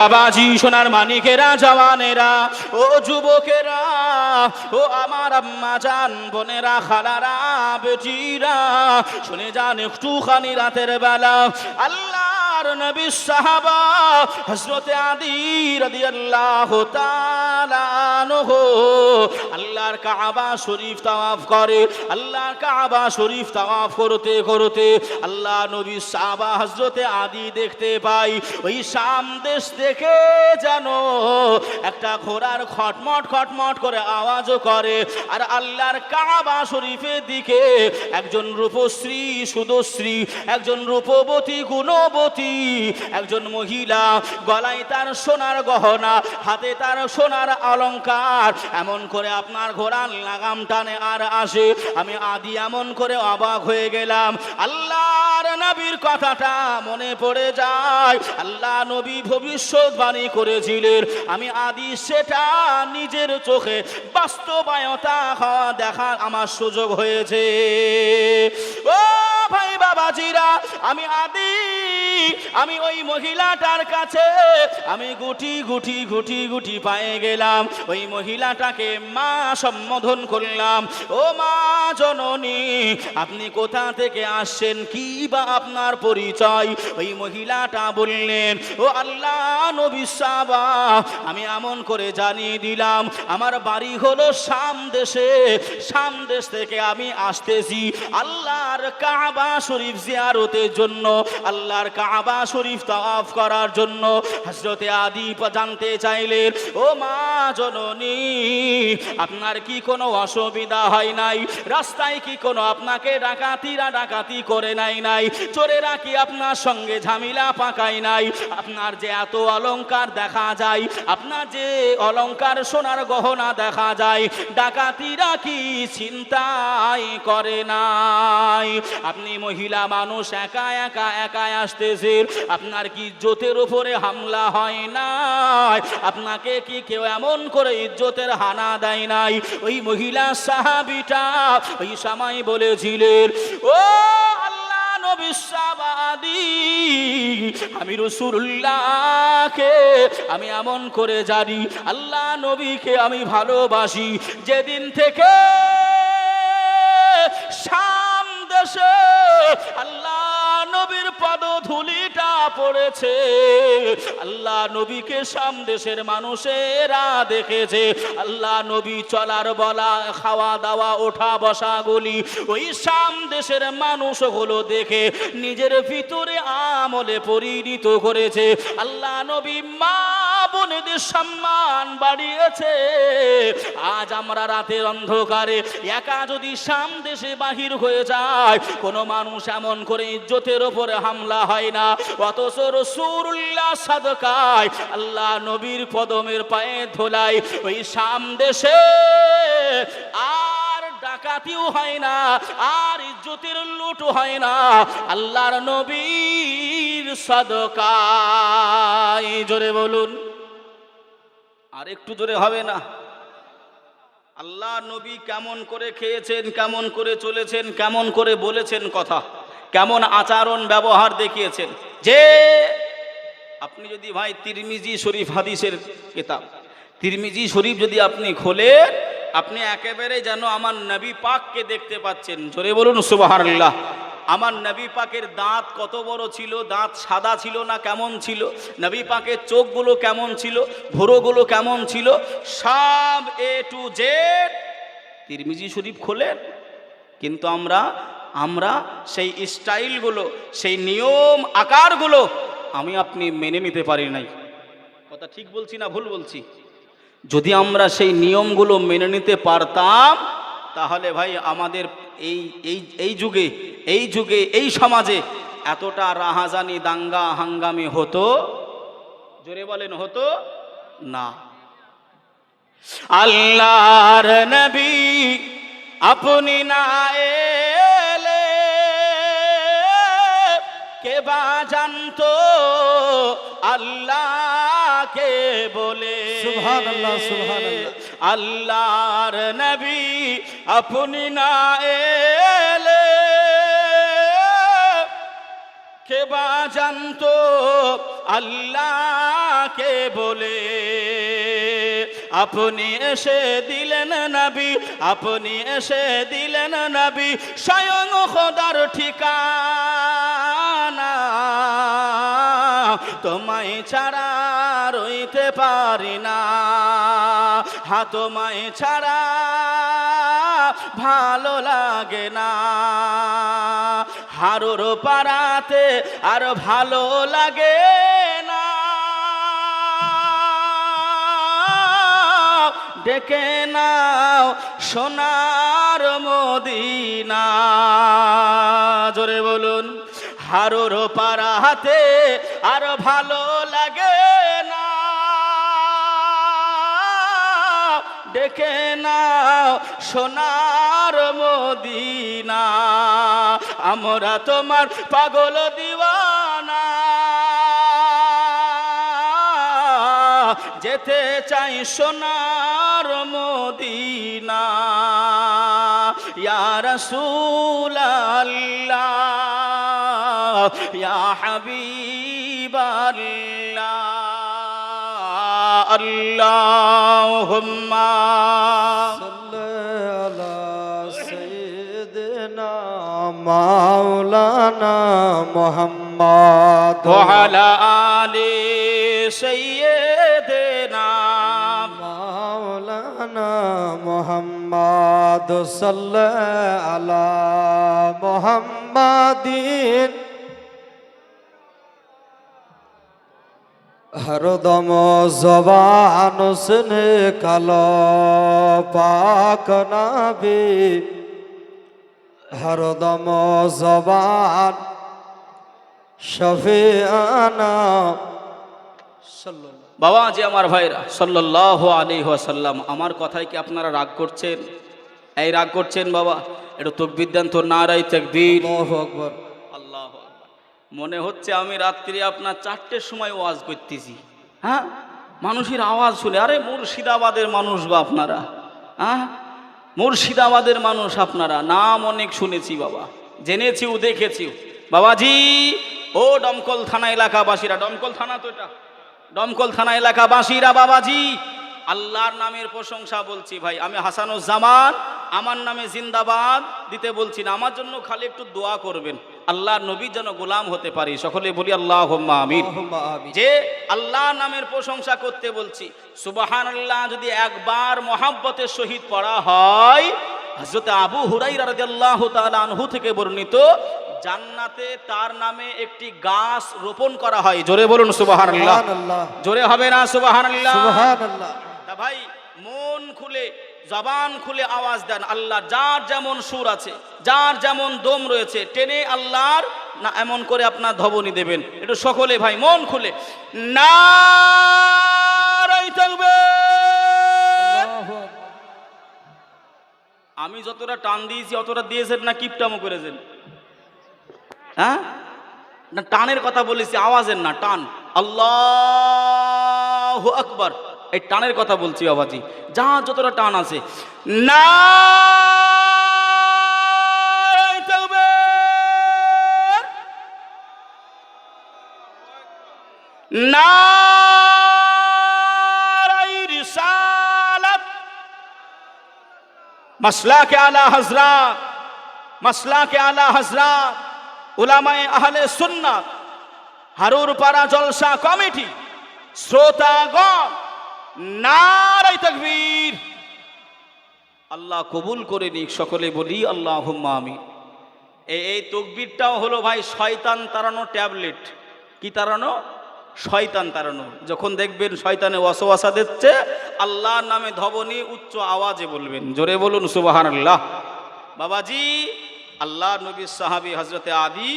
বাবাজি সোনার মানিকেরা জওয়ানেরা ও যুবকেরা ও আমার আম্মা জান বোনেরা খালারা বেটিরা শুনে যান একটুখানি রাতের বেলা আল্লাহর নবী সাহাবা হযরতে আলী রাদিয়াল্লাহু তাআলা আনহু আল্লাহর কাবা শরীফ তাওয়াফ করে। আল্লাহর কাবা শরীফ তাওয়াফ করতে করতে আল্লাহ নবী সাহাবা হযরতে আলী দেখতে পাই ওই শাম দেশ দেখে যেন একটা ঘোড়ার খটমট খটমট করে আওয়াজও করে। আর আল্লাহর কাবা শরীফের দিকে একজন রূপশ্রী সুদশ্রী একজন রূপবতী গুণবতী একজন মহিলা, গলায় তার সোনার গহনা, হাতে তার সোনার অলংকার, এমন করে আপনার ঘোড়ার লাগাম টানে আর আসে। আমি আদি এমন করে অবাক হয়ে গেলাম। আল্লাহর নবীর কথাটা মনে পড়ে যায়। আল্লাহ নবী ভবিষ্যৎবাণী করেছিলেন, আমি আদি সেটা নিজের চোখে বাস্তবায়তা দেখার আমার সুযোগ হয়েছে। ও ভাই বাবাজিরা, আমি আদি আমি ওই মহিলাটার কাছে আমি গুটি গুটি গুটি গুটি পায়ে গেলাম। ওই মহিলাটাকে মা সম্বোধন করলাম। ও মা জননী, আপনি কোথা থেকে আসছেন, কি বা আপনার পরিচয়? ওই মহিলাটা বললেন, ও আল্লাহ নবী সাহাবা, আমি এমন করে জানিয়ে দিলাম আমার বাড়ি হলো শাম দেশে। শাম দেশ থেকে আমি আসতেছি আল্লাহর কাবা শরীফ জিয়ারতের জন্য, আল্লাহর কাবা শরীফ তাওয়াফ করার জন্য। হযরতে আদি জানতে চাইলেন, ও মা জননী, আপনার কি কোনো অসুবিধা হয় নাই? রাস্তায় কি কোনো আপনাকে ডাকাতি করে নাই? চোরেরা কি আপনার সঙ্গে ঝামেলা পাকায় নাই? আপনার যে এত অলংকার দেখা যায়, আপনার যে অলংকার সোনার গহনা দেখা যায়, ডাকাতিরা কি চিন্তাই করে নাই? আপনি মহিলা মানুষ একা একা একা আসতেছেন, আপনার কি ইজ্জতের উপরে হামলা হয় নাই? আপনাকে কি কেউ এমন করে ইজ্জতের হানা দেয় নাই? ওই মহিলা সাহাবীটা ওই সময় বলেছিলেন, ও আল্লাহ নবী সাহাবী, আমি রাসূলুল্লাহকে আমি এমন করে জানি, আল্লাহ নবীকে আমি ভালোবাসি। যেদিন থেকে শাম দেশে আল্লাহ নবীর পদধূলিটা পড়েছে, আল্লাহ নবীকে শাম দেশের মানুষেরা দেখেছে। আল্লাহ নবী চলার বলা, খাওয়া দাওয়া, ওঠা বসা গুলি ওই শাম দেশের মানুষগুলো দেখে নিজের ভিতরে আমলে পরিণত করেছে। আল্লাহ নবী মা বোনেদের সম্মান বাড়িয়েছে। আজ আমরা রাতের অন্ধকারে একা যদি শাম দেশে বাহির হয়ে যায়, কোনো মানুষ এমন করে ইজ্জতের ওপরে হামলা হয় না, অথচ রাসূলুল্লাহ সাদকায় আল্লাহ নবীর কদমের পায়ে ধোলাই ওই শাম দেশে আর ডাকাতিও হয় না, আর ইজ্জতের লুট হয় না, আল্লাহর নবীর সাদকায়। জোরে বলুন, আর একটু জোরে হবে না? আল্লাহ নবী কেমন করে খেয়েছেন, কেমন করে চলেছেন, কেমন করে বলেছেন কথা, কেমন আচরণ ব্যবহার দেখিয়েছেন। যে আপনি যদি ভাই তিরমিজি শরীফ হাদিসের কিতাব তিরমিজি শরীফ যদি আপনি খোলেন, আপনি একেবারে যেন আমার নবী পাককে দেখতে পাচ্ছেন। জোরে বলুন সুবহানাল্লাহ। আমার নবী পাকের দাঁত কত বড় ছিল, দাঁত সাদা ছিল না কেমন ছিল, নবী পাকের চোখগুলো কেমন ছিল, ভুরুগুলো কেমন ছিল, সব এ টু জেড তিরমিজি শরীফ খোলেন। কিন্তু আমরা সেই স্টাইলগুলো, সেই নিয়ম আকারগুলো আমি আপনি মেনে নিতে পারি নাই। কথা ঠিক বলছি না ভুল বলছি? যদি আমরা সেই নিয়মগুলো মেনে নিতে পারতাম, তাহলে ভাই আমাদের এই যুগে এই সমাজে এতটা রাহাজানি দাঙ্গা হাঙ্গামি হতো? জোরে বলেন, হতো না। আল্লাহর নবী আপনি না এলে কে বা জানতো আল্লাহকে বলে। সুবহানাল্লাহ, সুবহানাল্লাহ। আল্লাহর নবী আপনি না এলে কে বা জানতো আল্লাহকে বলে আপনি এসে দিলেন নবী, আপনি এসে দিলেন নবী, স্বয়ং খোদার ঠিকানা। তোমায় ছাড়া রইতে পারি না, হা তোমায় ছাড়া ভালো লাগে না। হারুর পাড়াতে আর ভালো লাগে না, ডেকে নাও সোনার মদিনা। জোরে বলুন, হারুর পাড়াতে আর ভালো লাগে না, ডেকে নাও সোনার মদিনা। আমরা তোমার পাগল দিওয়ানা, যেতে চাই সোনার মদিনা। ইয়া রাসূলাল্লাহ, ইয়া হাবিবাল্লাহ, আল্লাহুম্মা সাল্লি আলা সাইয়্যিদিনা মাওলানা মুহাম্মদ ওয়া আলা আলি সাইয়্যিদিনা মাওলানা মুহাম্মদ সাল্লি আলা মুহাম্মাদিন। হরদম জবান সুনে কালো পাক নবী, হরদম জবান শফিআনা সাল্লাল্লাহু। বাবা যে আমার ভাইরা সাল্লাল্লাহু আলাইহি ওয়াসাল্লাম, আমার কথায় কি আপনারা রাগ করছেন? এই রাগ করছেন বাবা? একটু তাকবীর দেন তো, নারায়ে তাকবীর। আল্লাহু আকবার। আল্লাহু আকবার। মনে হচ্ছে আমি রাত্রি আপনার 4টের সময় ওয়াজ করতেছি। হ্যাঁ, মানুষের আওয়াজ শুনে, আরে মুর্শিদাবাদের মানুষ গো আপনারা, হ্যাঁ মুর্শিদাবাদের মানুষ আপনারা, নাম অনেক শুনেছি বাবা, জেনেছিও দেখেছিও বাবাজি। ও দমকল থানা এলাকাবাসীরা, দমকল থানা তো এটা, দমকল থানা এলাকাবাসীরা বাবাজি, আল্লাহর নামের প্রশংসা বলছি ভাই। আমি হাসানুজ্জামান আমার নামে জিন্দাবাদ দিতে বলছি না, আমার জন্য খালি একটু দোয়া করবেন, আল্লাহর নবীর যেন গোলাম হতে পারি। সকলে বলি আল্লাহুম্মা আমিন। যে আল্লাহর নামের প্রশংসা করতে বলছি, সুবহানাল্লাহ যদি একবার মহাব্বতের সহিত পড়া হয়, হযরত আবু হুরায়রা রাদিয়াল্লাহু তাআলা আনহু থেকে বর্ণিত, জান্নাতে তার নামে একটি গাছ রোপণ করা হয়। জোরে বলুন সুবহানাল্লাহ। জোরে হবে না সুবহানাল্লাহ? সুবহানাল্লাহ। তা ভাই মন খুলে জবান খুলে আওয়াজ দেন, আল্লাহ যার যেমন সুর আছে, যার যেমন দম রয়েছে, টেনে আল্লাহর না এমন করে আপনার ধবনি দেবেন। একটু সকলে ভাই মন খুলে নারায়ে তাকবীর। আমি যতটা টান দিয়েছি অতটা দিয়েছেন না কিপটামো করেছেন? হ্যাঁ না, টানের কথা বলেছি, আওয়াজের না, টান। আল্লাহু আকবার, এই টানের কথা বলছি বাবাজি, যা যতটা টান আছে। নারায়ে তাকবীর, নারায়ে রিসালাত, মাসলাকে আলা হযরত, মাসলাকে আলা হযরত উলামায়ে আহলে সুন্নাত, হারুর পাড়া জলসা কমিটি, শ্রোতাগণ, নারায়ে তাকবীর। আল্লাহ কবুল করে নিক, সকলে বলি আল্লাহুম্মা আমিন। এই তাকবীরটাও হলো ভাই শয়তান তাড়ানো ট্যাবলেট। কি তাড়ানো? শয়তান তাড়ানো। যখন দেখবেন শয়তানে ওয়াসওয়াসা দিচ্ছে, আল্লাহর নামে ধবনি উচ্চ আওয়াজে বলবেন। জোরে বলুন সুবহানাল্লাহ। বাবাজি আল্লাহ নবীর সাহাবী হযরতে আদি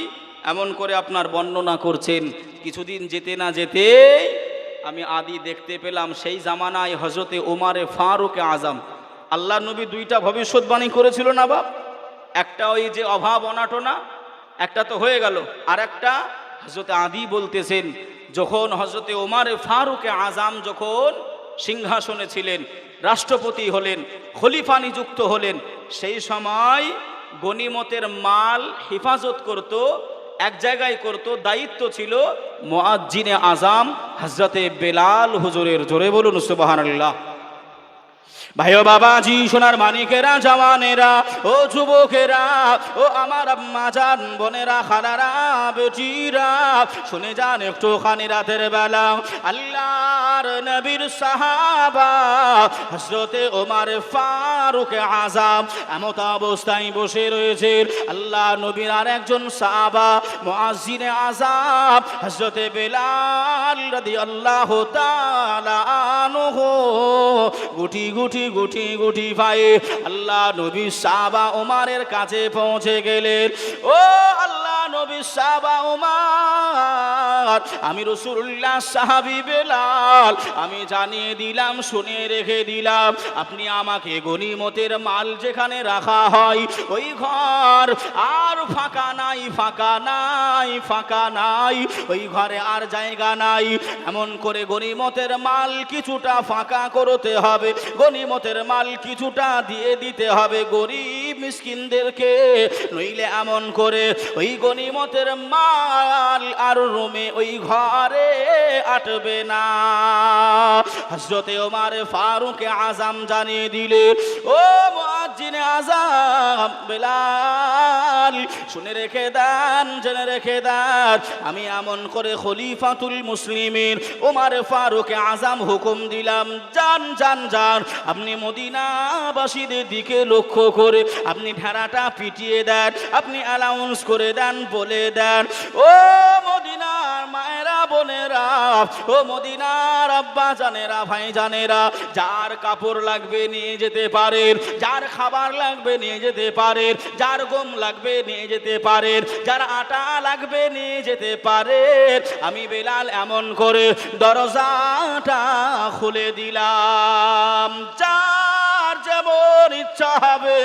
এমন করে আপনার বর্ণনা করছেন, কিছুদিন যেতে না যেতে আমি আদি দেখতে পেলাম সেই জামানায় হযরতে ওমরে ফারুক আজম। আল্লাহ নবী 2টা ভবিষ্যৎবাণী করেছিল না বাপ, একটা ওই যে অভাব অনাটনা, একটা তো হয়ে গেল, আর একটা হযরতে আদি বলতেছেন, যখন হযরতে ওমরে ফারুক আজম যখন সিংহাসনে ছিলেন, রাষ্ট্রপতি হলেন, খলিফা নিযুক্ত হলেন, সেই সময় গনিমতের মাল হেফাজত করত এক জায়গায় করত, দায়িত্ব ছিল মুয়াজ্জিনে আজাম হযরতে বেলাল হুজুরের। জোরে বলুন সুবহানাল্লাহ। ভাইও বাবাজি, সোনার মানিকেরা, জওয়ানেরা, ও যুবকেরা, ও আমার আম্মা জান, বোনেরা, খালারা, বেটিরা, শুনে যান একটুখানি রাতের বেলা আল্লাহর নবীর সাহাবা হযরতে ওমর ফারুক আযম এমত অবস্থায় বসে রয়েছে। আল্লাহ নবীর আর একজন সাহাবা মুয়াজ্জিনে আযম হযরতে বেলাল রাদিয়াল্লাহু তাআলা আনহু গুটি গুটি গুটি গুটি পায়ে আল্লাহ নবী সাহাবা ওমরের কাছে পৌঁছে গেলেন। ও আল্লাহ নবী সাহাবা ওমর, আমি রাসূলুল্লাহ সাহাবী বেলাল, আমি জানিয়ে দিলাম, শুনে রেখে দিলাম, আপনি আমাকে গনিমতের মাল যেখানে রাখা হয় ওই ঘর আর ফাঁকা নাই, ফাঁকা নাই, ফাঁকা নাই, ওই ঘরে আর জায়গা নাই। এমন করে গনিমতের মাল কিছুটা ফাঁকা করতে হবে, গনিমতের মাল কিছুটা দিয়ে দিতে হবে গরিব মিসকিনদেরকে, নইলে এমন করে ওই গনিমতের মাল আর রুমে ওই ঘরে আটবে না। হযরতে ওমর ফারুক আযম জানিয়ে দিলে, ও মুয়াজ্জিনে আযম বেলাল, শুনে রেখে দেন, জেনে রেখে দেন, আমি এমন করে খলিফাতুল মুসলিমিন ওমর ফারুক আযম হুকুম দিলাম, যান যান যান, আপনি মদিনাবাসীদের দিকে লক্ষ্য করে আপনি ঢেড়াটা পিটিয়ে দেন, আপনি অ্যালাউন্স করে দেন, বলে দেন, ও মদিনার মায়েরা বোনেরা, ও মদিনার আব্বা জানেরা, ভাই জানেরা, যার কাপড় লাগবে নিয়ে যেতে পারেন, যার খাবার লাগবে নিয়ে যেতে পারেন, যার গম লাগবে নিয়ে যেতে পারেন, যার আটা লাগবে নিয়ে যেতে পারেন। আমি বেলাল এমন করে দরজাটা খুলে দিলাম, যার যেমন ইচ্ছা হবে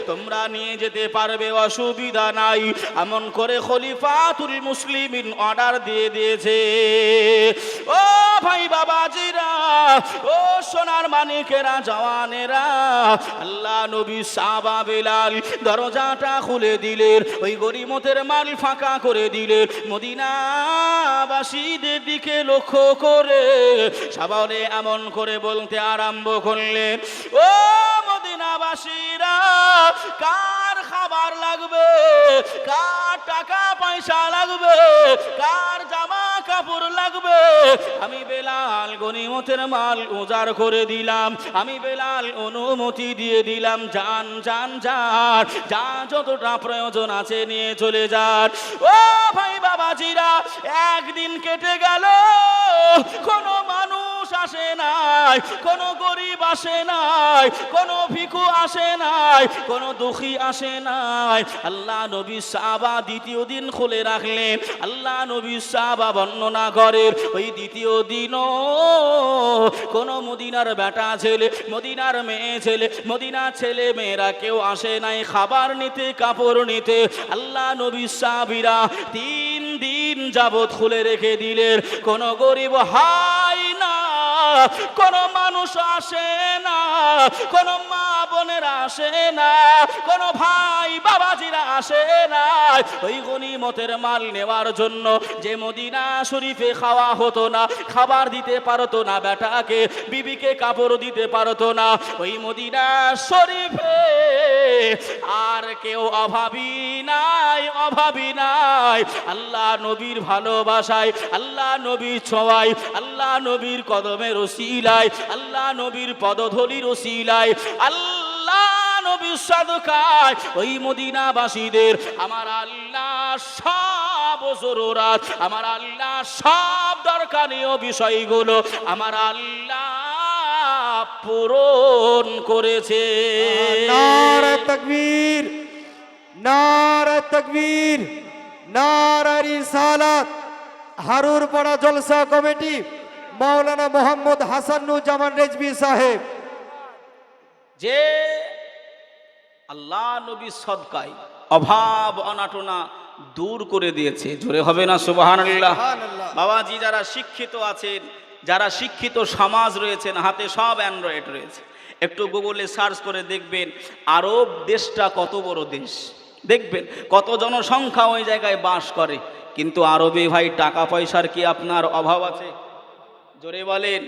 তোমরা নিয়ে যেতে পারবে, অসুবিধা নাই। এমন করে খলিফাতুল মুসলিমিন অর্ডার দিয়ে দিয়েছে। ও ভাই বাবাজিরা, ও সোনার মানিকেরা, জওয়ানেরা, আল্লাহ নবী সাহাবা বেলাল দরজাটা খুলে দিলেন, ওই গনিমতের মাল ফাঁকা করে দিলেন, মদিনাবাসীদের দিকে লক্ষ্য করে সাবানে এমন করে বলতে আরম্ভ করলেন, ও মদিনাবাসীরা, কার খাবার লাগবে, কার টাকা পয়সা লাগবে, কার জামা কাপড় লাগবে, আমি বেলাল গনিমতের মাল উজাড় করে দিলাম, আমি বেলাল অনুমতি দিয়ে দিলাম, যান যান যান, যা যতটা প্রয়োজন আছে নিয়ে চলে যান। ও ভাই বাবাজিরা, একদিন কেটে গেল, কোনো মানুষ আসে নাই, কোনো গরিব আসে নাই, কোনো ভিখু আসে নাই, কোনো দুঃখী আসে নাই। আল্লাহ নবী সাহাবা দ্বিতীয় দিন খুলে রাখলেন। আল্লাহ নবী সাহাবা বর্ণনা করেন, ওই দ্বিতীয় দিনও কোনো মদিনার বেটা ছেলে, মদিনার মেয়ে ছেলে, মদিনার ছেলে মেয়েরা কেউ আসে নাই খাবার নিতে, কাপড় নিতে। আল্লাহ নবী সাহাবীরা 3 দিন যাবত খুলে রেখে দিলেন, কোনো গরিব হয় না, কোনো মানুষ আসে না, কোনো মা বোনেরা আসে না, কোনো ভাই বাবাজিরা আসে না ওই গনিমতের মাল নেওয়ার জন্য। যে মদিনা শরীফে খাওয়া হতো না, খাবার দিতে পারতো না বেটাকে, বিবিকে কাপড় দিতে পারতো না, ওই মদিনা শরীফে আর কেউ অভাবী নাই, অভাবী নাই। আল্লাহ নবীর ভালোবাসায়, আল্লাহ নবীর ছোঁয়ায়, আল্লাহ নবীর কদমের ওসিলায়, আল্লাহ নবীর পদধূলির ওসিলায়, আল্লাহ নবীর সাদকায় ওই মদিনাবাসীদের আমার আল্লাহ সব জরুরত, আমার আল্লাহ সব দরকারীয় বিষয়গুলো আমার আল্লাহ পূরণ করেছে। নারে তাকবীর, নারে তাকবীর, নারে রিসালাত। হারুরপাড়া জলসা কমিটি মাওলানা মোহাম্মদ হাসানুজ্জামান রেজভী সাহেব। যে আল্লাহ নবী সদকায় অভাব অনাটনা দূর করে দিয়েছে, জোরে হবে না সুবহানাল্লাহ। বাবাজি, যারা শিক্ষিত আছেন, যারা শিক্ষিত সমাজ রয়েছেন, হাতে সব অ্যান্ড্রয়েড রয়েছে, একটু গুগলে সার্চ করে দেখবেন আরব দেশটা কত বড় দেশ। দেখবেন কত জনসংখ্যা ওই জায়গায় বাস করে, কিন্তু আরবে ভাই টাকা পয়সার কি আপনার অভাব আছে? জোরে বলেন।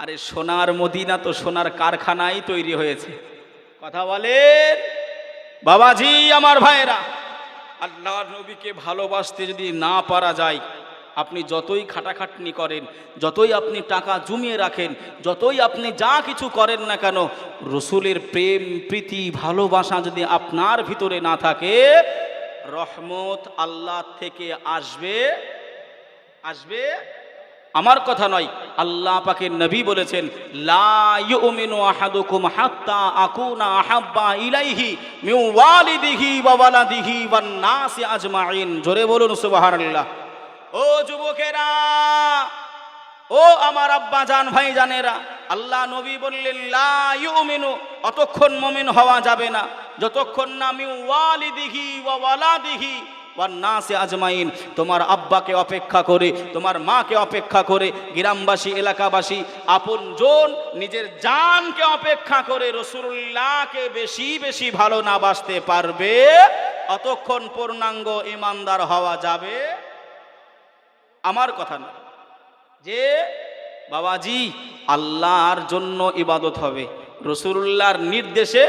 আরে সোনার মদিনা তো সোনার কারখানাই তৈরি হয়েছে। কথা বলেন বাবাজি, আমার ভাইয়েরা, আল্লাহর নবীকে ভালোবাসতে যদি না পারা যায়, আপনি যতই খাটাখাটনি করেন, যতই আপনি টাকা জমিয়ে রাখেন, যতই আপনি যা কিছু করেন না কেন, রসুলের প্রেম প্রীতি ভালোবাসা যদি আপনার ভিতরে না থাকে, রহমত আল্লাহ থেকে আসবে আসবে আমার কথা নয়, আল্লাহ পাকের নবী বলেছেন, লা ইউমিনু আহাদুকুম হাত্তা আকুনা আহাব্বা ইলাইহি মিন ওয়ালিদিহি ওয়া ওয়ালাদিহি ওয়ান নাসি আজমাইন। জোরে বলুন সুবহানাল্লাহ। ও যুবকেরা, ও আমার আব্বা জান ভাই জানেরা, আল্লাহ নবী বললেন লা ইউমিনু, অতক্ষণ মুমিন হওয়া যাবে না যতক্ষণ না মিন ওয়ালিদিহি ওয়া ওয়ালাদিহি ওয়ান নাসি আজমাইন, তোমার আব্বাকে অপেক্ষা করে, তোমার মাকে অপেক্ষা করে, গ্রামবাসী এলাকাবাসী আপনজন নিজের জানকে অপেক্ষা করে রাসূলুল্লাহকে বেশি বেশি ভালো না বাসতে পারবে, অতক্ষণ পূর্ণাঙ্গ ঈমানদার হওয়া যাবে। আমার কথা না যে বাবাজি আল্লাহর জন্য ইবাদত হবে, রাসূলুল্লাহর নির্দেশে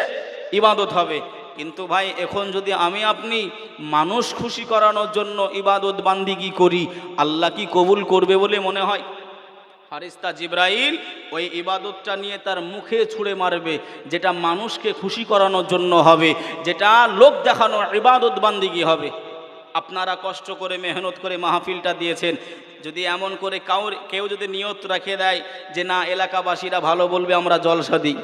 ইবাদত হবে, কিন্তু ভাই এখন যদি আমি আপনি মানুষ খুশি করানোর জন্য ইবাদত বান্দিগি করি, আল্লাহ কি কবুল করবে বলে মনে হয়? ফারিস্তা জিবরাইল ওই ইবাদতটা নিয়ে তার মুখে ছুঁড়ে মারবে, যেটা মানুষকে খুশি করানোর জন্য হবে, যেটা লোক দেখানোর ইবাদত বান্দিগি হবে। আপনারা কষ্ট করে মেহনত করে মাহফিলটা দিয়েছেন, যদি এমন করে কেউ যদি নিয়ত রেখে দেয় যে না এলাকাবাসীরা ভালো বলবে আমরা জলসা দিই,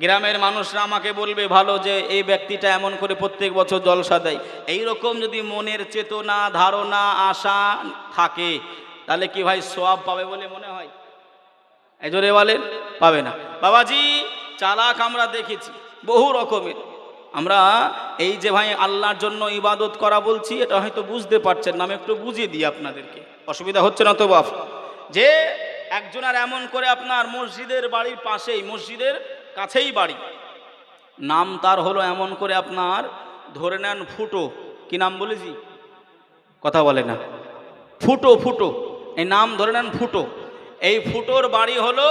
গ্রামের মানুষরা আমাকে বলবে ভালো যে এই ব্যক্তিটা এমন করে প্রত্যেক বছর জলসা দেয়, এইরকম যদি মনের চেতনা ধারণা আশা থাকে, তাহলে কি ভাই সওয়াব পাবে বলে মনে হয়? এই জোরে বলেন, পাবে না। বাবাজি চালাক আমরা দেখেছি বহু রকমের। আমরা এই যে ভাই আল্লাহর জন্য ইবাদত করা বলছি, এটা হয়তো বুঝতে পারছেন না, আমি একটু বুঝিয়ে দিই আপনাদেরকে, অসুবিধা হচ্ছে না তো বাপ? যে একজনের এমন করে আপনার মসজিদের বাড়ির পাশেই, মসজিদের কাছেই বাড়ি, নাম তার হলো এমন করে আপনার ধরে নেন ফুটো, কি নাম বলেছি? কথা বলে না, ফুটো, ফুটো, এই নাম ধরে নেন ফুটো। এই ফুটোর বাড়ি হলো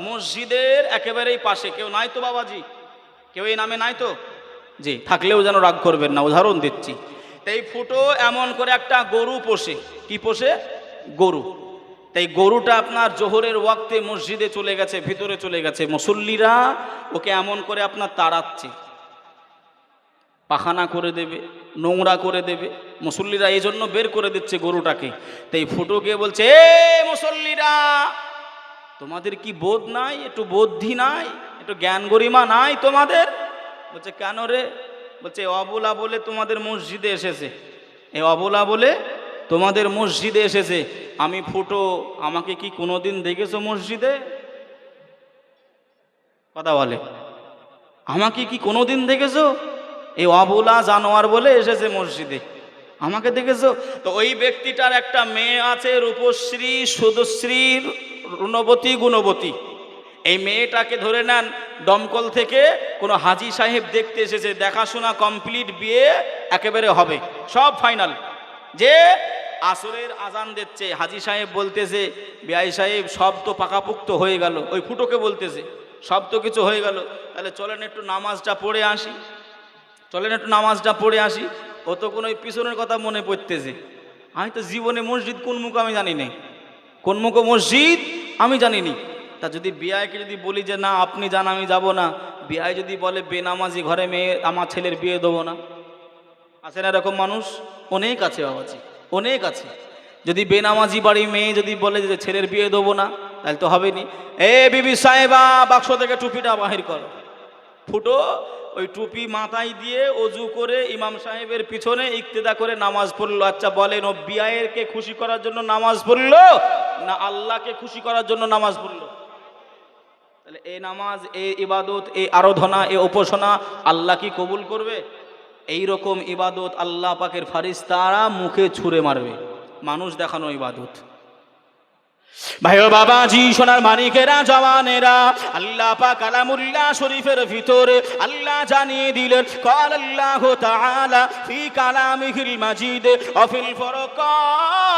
মসজিদের একেবারেই পাশে। কেউ নাই তো বাবাজি? কেউ এই নামে নাই তো? জি, থাকলেও যেন রাগ করবেন না, উদাহরণ দিচ্ছি। এই ফুটো এমন করে একটা গরু পোষে। কি পোষে? গরু। তাই গরুটা আপনার জোহরের ওয়াক্তে মসজিদে চলে গেছে, ভিতরে চলে গেছে, মুসল্লিরা ওকে এমন করে আপনার তাড়াচ্ছে, পাখানা করে দেবে, নোংরা করে দেবে, মুসল্লিরা এই জন্য বের করে দিচ্ছে গরুটাকে। তাই ফুটোকে বলছে, এ মুসল্লিরা, তোমাদের কি বোধ নাই, একটু বুদ্ধি নাই, একটু জ্ঞান গরিমা নাই তোমাদের? বলছে কেন রে? বলছে অবলা বলে তোমাদের মসজিদে এসেছে, এ অবলা বলে তোমাদের মসজিদে এসেছে। আমি ফুটো, আমাকে কি কোনোদিন দেখেছো মসজিদে? কথা বলে, আমাকে কি কোনোদিন দেখেছো? এই অবলা জানোয়ার বলে এসেছে মসজিদে, আমাকে দেখেছো? তো ওই ব্যক্তিটার একটা মেয়ে আছে, রূপশ্রী, সুদশ্রী, রুণবতী, গুণবতী। এই মেয়েটাকে ধরে নেন দমকল থেকে কোনো হাজি সাহেব দেখতে এসেছে, দেখাশোনা কমপ্লিট, বিয়ে একেবারে হবে, সব ফাইনাল। যে আসরের আজান দিচ্ছে, হাজি সাহেব বলতেছে বিআই সাহেব সব তো পাকাপুক্ত হয়ে গেল, ওই ফুটোকে বলতেছে সব তো কিছু হয়ে গেল, তাহলে চলেন একটু নামাজটা পড়ে আসি, চলেন একটু নামাজটা পড়ে আসি। ও তো কোনো পিছনের কথা মনে পড়তেছে, আমি তো জীবনে মসজিদ কোন মুখ আমি জানি না, কোন মুখ মসজিদ আমি জানিনি। তা যদি বিআইকে যদি বলি যে না আপনি যান আমি যাব না, বিআই যদি বলে বেনামাজি ঘরে মেয়ে আমার ছেলের বিয়ে দেবো না, আছে না এরকম মানুষ? অনেক আছে বাবাজি, অনেক আছে। যদি বেনামাজি বাড়ি মেয়ে যদি বলে যে ছেলের বিয়ে দেবো না, তাহলে তো হবে নি। এ বিবি সাহেবা, বাক্স থেকে টুপিটা বাহির করো। ফুটো ওই টুপি মাথায় দিয়ে অজু করে ইমাম সাহেবের পিছনে ইক্তেদা করে নামাজ পড়লো। আচ্ছা বলেন, ও বিআইকে খুশি করার জন্য নামাজ পড়লো না আল্লাহকে খুশি করার জন্য নামাজ পড়লো? তাহলে এই নামাজ, এই ইবাদত, এই আরাধনা, এই উপাসনা আল্লাহ কি কবুল করবে? এই রকম ইবাদত আল্লাহ পাকের ফারিস্তারা মুখে ছুঁড়ে মারবে, মানুষ দেখানো ইবাদত। ভাই ও বাবাজি, সোনার মানিকেরা, জওয়ানেরা, আল্লাহ পাক কালামুল্লাহ শরীফের ভিতরে আল্লাহ জানিয়ে দিলেন, قال الله تعالى في كلامه المجيد وفي الفرقان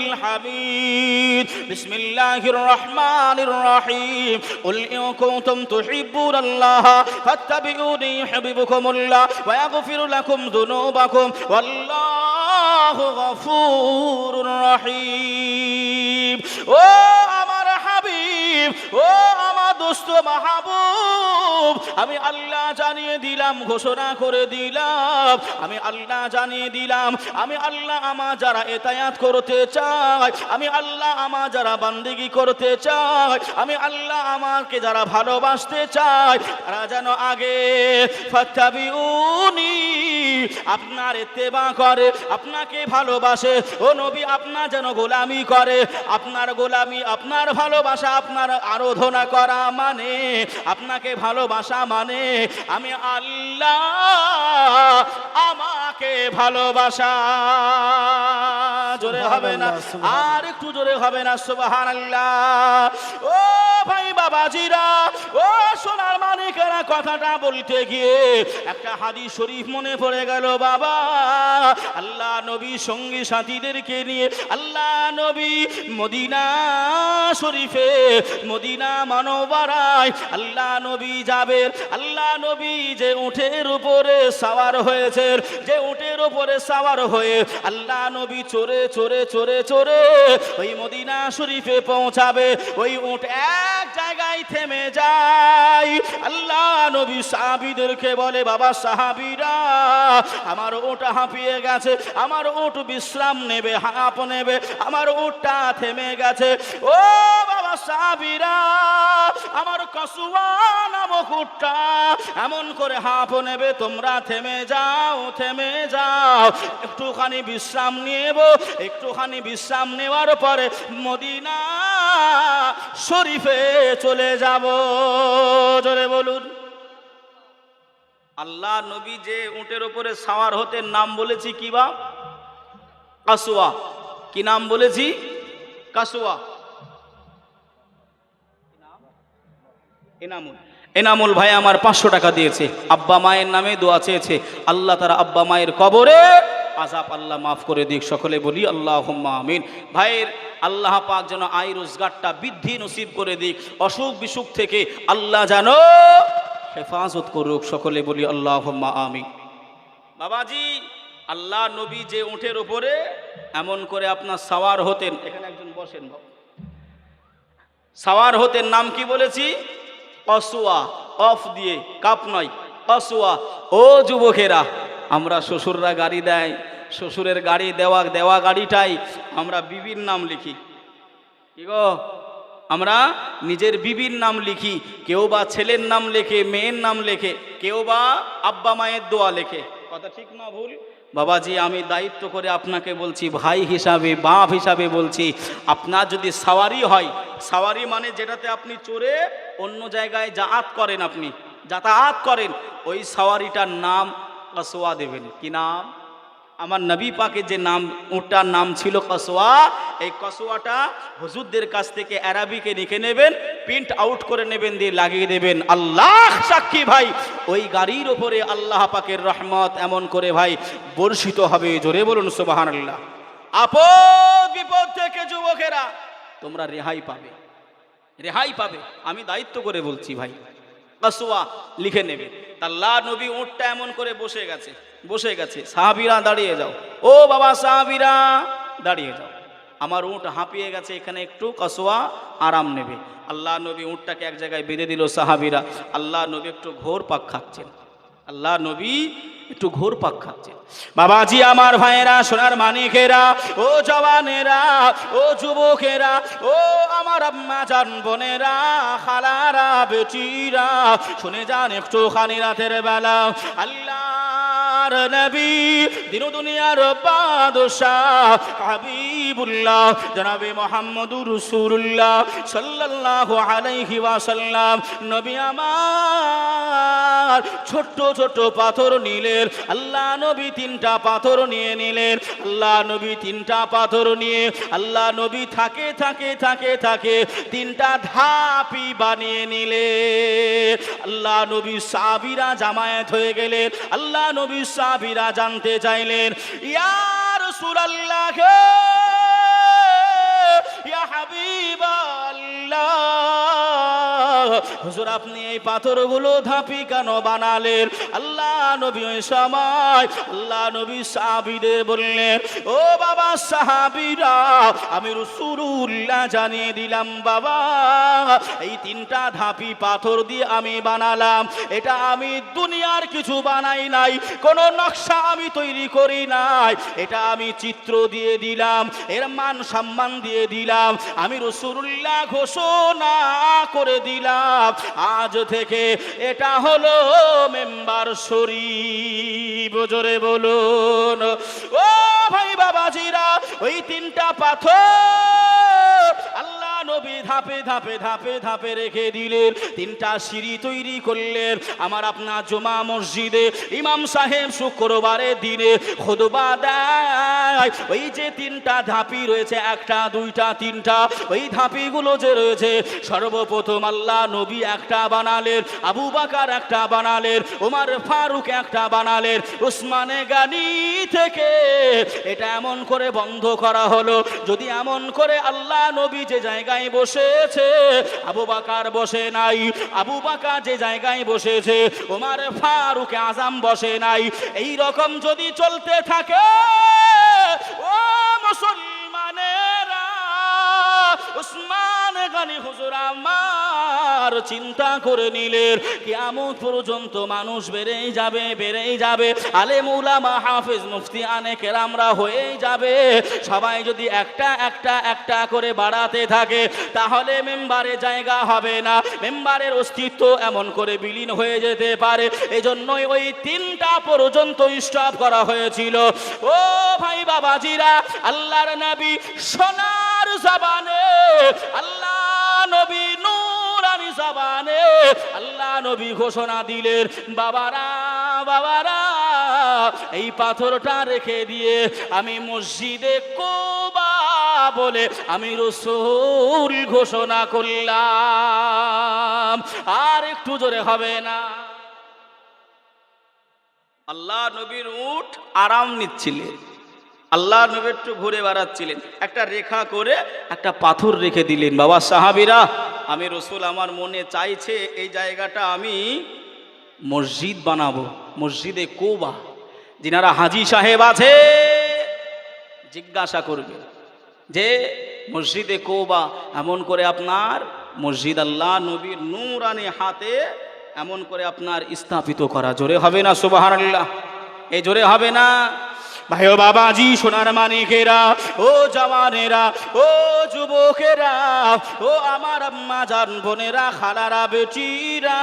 الحميد بسم الله الرحمن الرحيم قل إن كنتم تحبون الله فاتبعوني يحببكم الله ويغفر لكم ذنوبكم والله غفور رحيم ও আমার হাবিব, ও আমার দোস্ত মাহবুব, আমি আল্লাহ জানিয়ে দিলাম, ঘোষণা করে দিলাম, আমি আল্লাহ জানিয়ে দিলাম, আমি আল্লাহ আমার যারা এতায়াত করতে চায়, আমি আল্লাহ আমার যারা বান্দিগি করতে চায়, আমি আল্লাহ আমাকে যারা ভালোবাসতে চায়, তারা যেন আগে ফাত্তাবিউনি, আপনার ইত্তেবা করে, আপনাকে ভালোবাসে। ও নবী, আপনার যেন গোলামি করে। আপনার গোলামি, আপনার ভালোবাসা, আপনার আরাধনা করা মানে, আপনাকে ভালোবাসা মানে আমি আল্লাহ আমাকে ভালোবাসা। জোরে হবে না? আর একটু জোরে হবে না? সুবহানাল্লাহ। ও ভাই বাবাজিরা, ও সোনার মানিকেরা, কথাটা বলতে গিয়ে একটা হাদিস শরীফ মনে পড়ে গেল বাবা। আল্লাহ নবী সঙ্গী সাথীদেরকে নিয়ে আল্লাহ নবী মদিনা শরীফে, মদিনা মানবরায় আল্লাহ নবী যাবেন। আল্লাহ নবী যে উটের উপরে সাওয়ার হয়েছে, যে উটের উপরে সাওয়ার হয়ে আল্লাহ নবী চড়ে চড়ে চড়ে চড়ে ওই মদিনা শরীফে পৌঁছাবে। ওই উট এক জায়গায় থেমে যায়। আল্লাহ নবী সাহাবীদেরকে বলে, বাবা সাহাবীরা, আমার উট হাঁপিয়ে গেছে, আমার উট বিশ্রাম নেবে, হাঁপ নেবে, আমার উটটা থেমে গেছে। ও বাবা সাহাবীরা, আমার কসুয়া নামক উটটা এমন করে হাঁপ নেবে, তোমরা থেমে যাও, থেমে যাও, একটুখানি বিশ্রাম নেব। একটুখানি বিশ্রাম নেওয়ার পরে মদিনা শরীফে চলে যাব। জোরে বলুন। আল্লাহ নবী যে উটের উপরে সাওয়ার হতেন, নাম বলেছি কি বা? কাসওয়া। কি নাম বলেছি? কাসওয়া। এনামুল। এনামুল ভাই আমার 500 টাকা দিয়েছে, আব্বা মায়ের নামে দোয়া চেয়েছে। আল্লাহ তারা আব্বা মায়ের কবরে আযাব আল্লাহ মাফ করে দিক। সকলে বলি আল্লাহুম্মা আমিন। ভাইয়ের আল্লাহ পাক যেন আয় রোজগারটা বৃদ্ধি নসিব করে দিক, অসুখ বিসুখ থেকে আল্লাহ যেন হেফাজত করুক। সকলে বলি আল্লাহুম্মা আমিন। বাবাজি, আল্লাহ নবী যে উটের উপরে এমন করে আপনার সাওয়ার হতেন, এখানে একজন বসেন, সাওয়ার হতেন, নাম কি বলেছি? কাসওয়া। অফ দিয়ে, কাপ নয়, কাসওয়া। ও যুবকেরা, আমরা শ্বশুররা গাড়ি দেয়, শ্বশুরের গাড়ি দেওয়া দেওয়া গাড়িটাই আমরা বিবির নাম লিখি। কি গো, আমরা নিজের বিবির নাম লিখি। কেউ বা ছেলের নাম লেখে, মেয়ের নাম লেখে, কেউ বা আব্বা মায়ের দোয়া লেখে। কথা ঠিক না ভুল? বাবাজি, আমি দায়িত্ব করে আপনাকে বলছি, ভাই হিসাবে, বাপ হিসাবে বলছি, আপনার যদি সাওয়ারি হয়, সাওয়ারি মানে যেটাতে আপনি চড়ে অন্য জায়গায় যাতায়াত করেন, ওই সাওয়ারিটার নাম কাসওয়া দেবেন। কি নাম? আমার নবী পাকের যে নাম, উটটার নাম ছিল কাসওয়া। এই কাসওয়াটা হুজুরদের কাছ থেকে আরবিকে লিখে নেবেন, প্রিন্ট আউট করে নেবেন, দিয়ে লাগিয়ে দেবেন। আল্লাহ সাক্ষী ভাই, ওই গাড়ির ওপরে আল্লাহ পাকের রহমত এমন করে ভাই বর্ষিত হবে। জোরে বলুন সুবহানাল্লাহ। আপদ বিপদ থেকে যুবকেরা তোমরা রেহাই পাবে, রেহাই পাবে। আমি দায়িত্ব করে বলছি ভাই, কাসওয়া লিখে নেবে। আল্লাহ নবী উটটা এমন করে বসে গেছে। সাহাবীরা দাঁড়িয়ে যাও। ও বাবা সাহাবীরা দাঁড়িয়ে যাও, আমার উট হাঁপিয়ে গেছে, এখানে একটু কাসওয়া আরাম নেবে। আল্লাহ নবী উটটাকে এক জায়গায় বেঁধে দিল। সাহাবীরা, আল্লাহ নবী একটু ঘোর পাক খাচ্ছেন, আল্লাহ নবী একটু ঘোর পাক খাচ্ছেন। বাবাজি আমার ভাইয়েরা, সোনার মানিকেরা, ও জওয়ানেরা, ও যুবকেরা, ও আমার আম্মা জান বোনেরা, খালারা, বেটিরা, শুনে যান একটুখানি রাতের বেলা আল্লাহ আমার নবী দিন দুনিয়ার বাদশাহ হাবিবুল্লাহ জনাবে মুহাম্মদুর রাসূলুল্লাহ সাল্লাল্লাহু আলাইহি ওয়াসাল্লাম নবী আমার ছোট্ট ছোট্ট পাথর নিলেন আল্লাহ নবী তিনটা পাথর নিয়ে নিলেন আল্লাহ নবী তিনটা পাথর নিয়ে আল্লাহ নবী থাকে থাকে থাকে থাকে তিনটা ধাপি বানিয়ে নিলেন আল্লাহ নবী সাহাবীরা জামায়াত হয়ে গেলেন আল্লাহ নবী সাহাবীরা জানতে চাইলেন ইয়া রাসূলুল্লাহ ইয়া হাবিবাল্লাহ হুজুর আপনি এই পাথরগুলো ধাপি কেন বানালেন আল্লাহ নবী ওই সময় আল্লাহ নবী সাহাবীদের বললেন ও বাবা সাহাবীরা আমি রাসূলুল্লাহ জানিয়ে দিলাম বাবা এই তিনটা ধাপি পাথর দিয়ে আমি বানালাম এটা আমি দুনিয়ার কিছু বানাই নাই কোনো নকশা আমি তৈরি করি নাই এটা আমি চিত্র দিয়ে দিলাম এর মান সম্মান দিয়ে দিলাম আমি রাসূলুল্লাহ ঘোষণা করে দিলাম আজ থেকে এটা হলো মেম্বার শরীফ জোরে বলুন ও ভাই বাবাজিরা ওই তিনটা পাথর আল্লাহ নবী ধাপে ধাপে ধাপে ধাপে রেখে দিলেন তিনটা সিঁড়ি তৈরি করলেন আমার আপনার জুমা মসজিদে ইমাম সাহেব শুক্রবারের দিনে খুতবা দেয় ওই যে তিনটা ধাপি রয়েছে একটা দুইটা তিনটা ওই ধাপিগুলো যে রয়েছে সর্বপ্রথম আল্লাহ নবী একটা বানালেন আবু বকর একটা বানালেন ওমর ফারুক একটা বানালেন উসমানে গানি থেকে এটা এমন করে বন্ধ করা হলো যদি এমন করে আল্লাহ নবী যে জায়গায় বসেছে আবু বকর বসে নাই আবু বকর যে জায়গায় বসেছে ওমর ফারুক আজম বসে নাই এই রকম যদি চলতে থাকে ও মুসলমানেরা উসমান গনি হুজুর আমার চিন্তা করে নিলেন কিয়ামত পর্যন্ত মানুষ বেড়েই যাবে আলেম উলামা হাফেজ মুফতি আনে কেরামরা হয়েই যাবে সবাই যদি একটা একটা একটা করে বাড়াতে থাকে তাহলে মেম্বারে জায়গা হবে না মেম্বারের অস্তিত্ব এমন করে বিলীন হয়ে যেতে পারে এজন্যই ওই তিনটা পর্যন্ত স্টপ করা হয়েছিল ও ভাই বাবাজিরা আল্লাহর নবী সোনার জবানে আল্লাহ নবী নূরানি জবানে আল্লাহ নবী ঘোষণা দিলেন বাবারা বাবারা এই পাথরটা রেখে দিয়ে আমি মসজিদে কুবা বলে আমি রাসূল ঘোষণা করলাম আর একটু জোরে হবে না আল্লাহ নবীর উট আরাম নিচ্ছিলেন আল্লাহ নবী একটু ঘুরে বেড়াচ্ছিলেন একটা রেখা করে একটা পাথর রেখে দিলেন বাবা সাহাবীরা আমি রাসূল আমার মনে চাইছে এই জায়গাটা আমি মসজিদ বানাবো মসজিদে কুবা যিনারা হাজী সাহেব আছে জিজ্ঞাসা করবে যে মসজিদে কুবা এমন করে আপনার মসজিদ আল্লাহ নবীর নূরানি হাতে এমন করে আপনার স্থাপিত করা জোরে হবে না সুবহানাল্লাহ এই জোরে হবে না ভাই ও বাবাজি সোনার মানিকেরা ও জওয়ানেরা ও যুবকেরা ও আমার আম্মা জান বোনেরা খালারা বেটিরা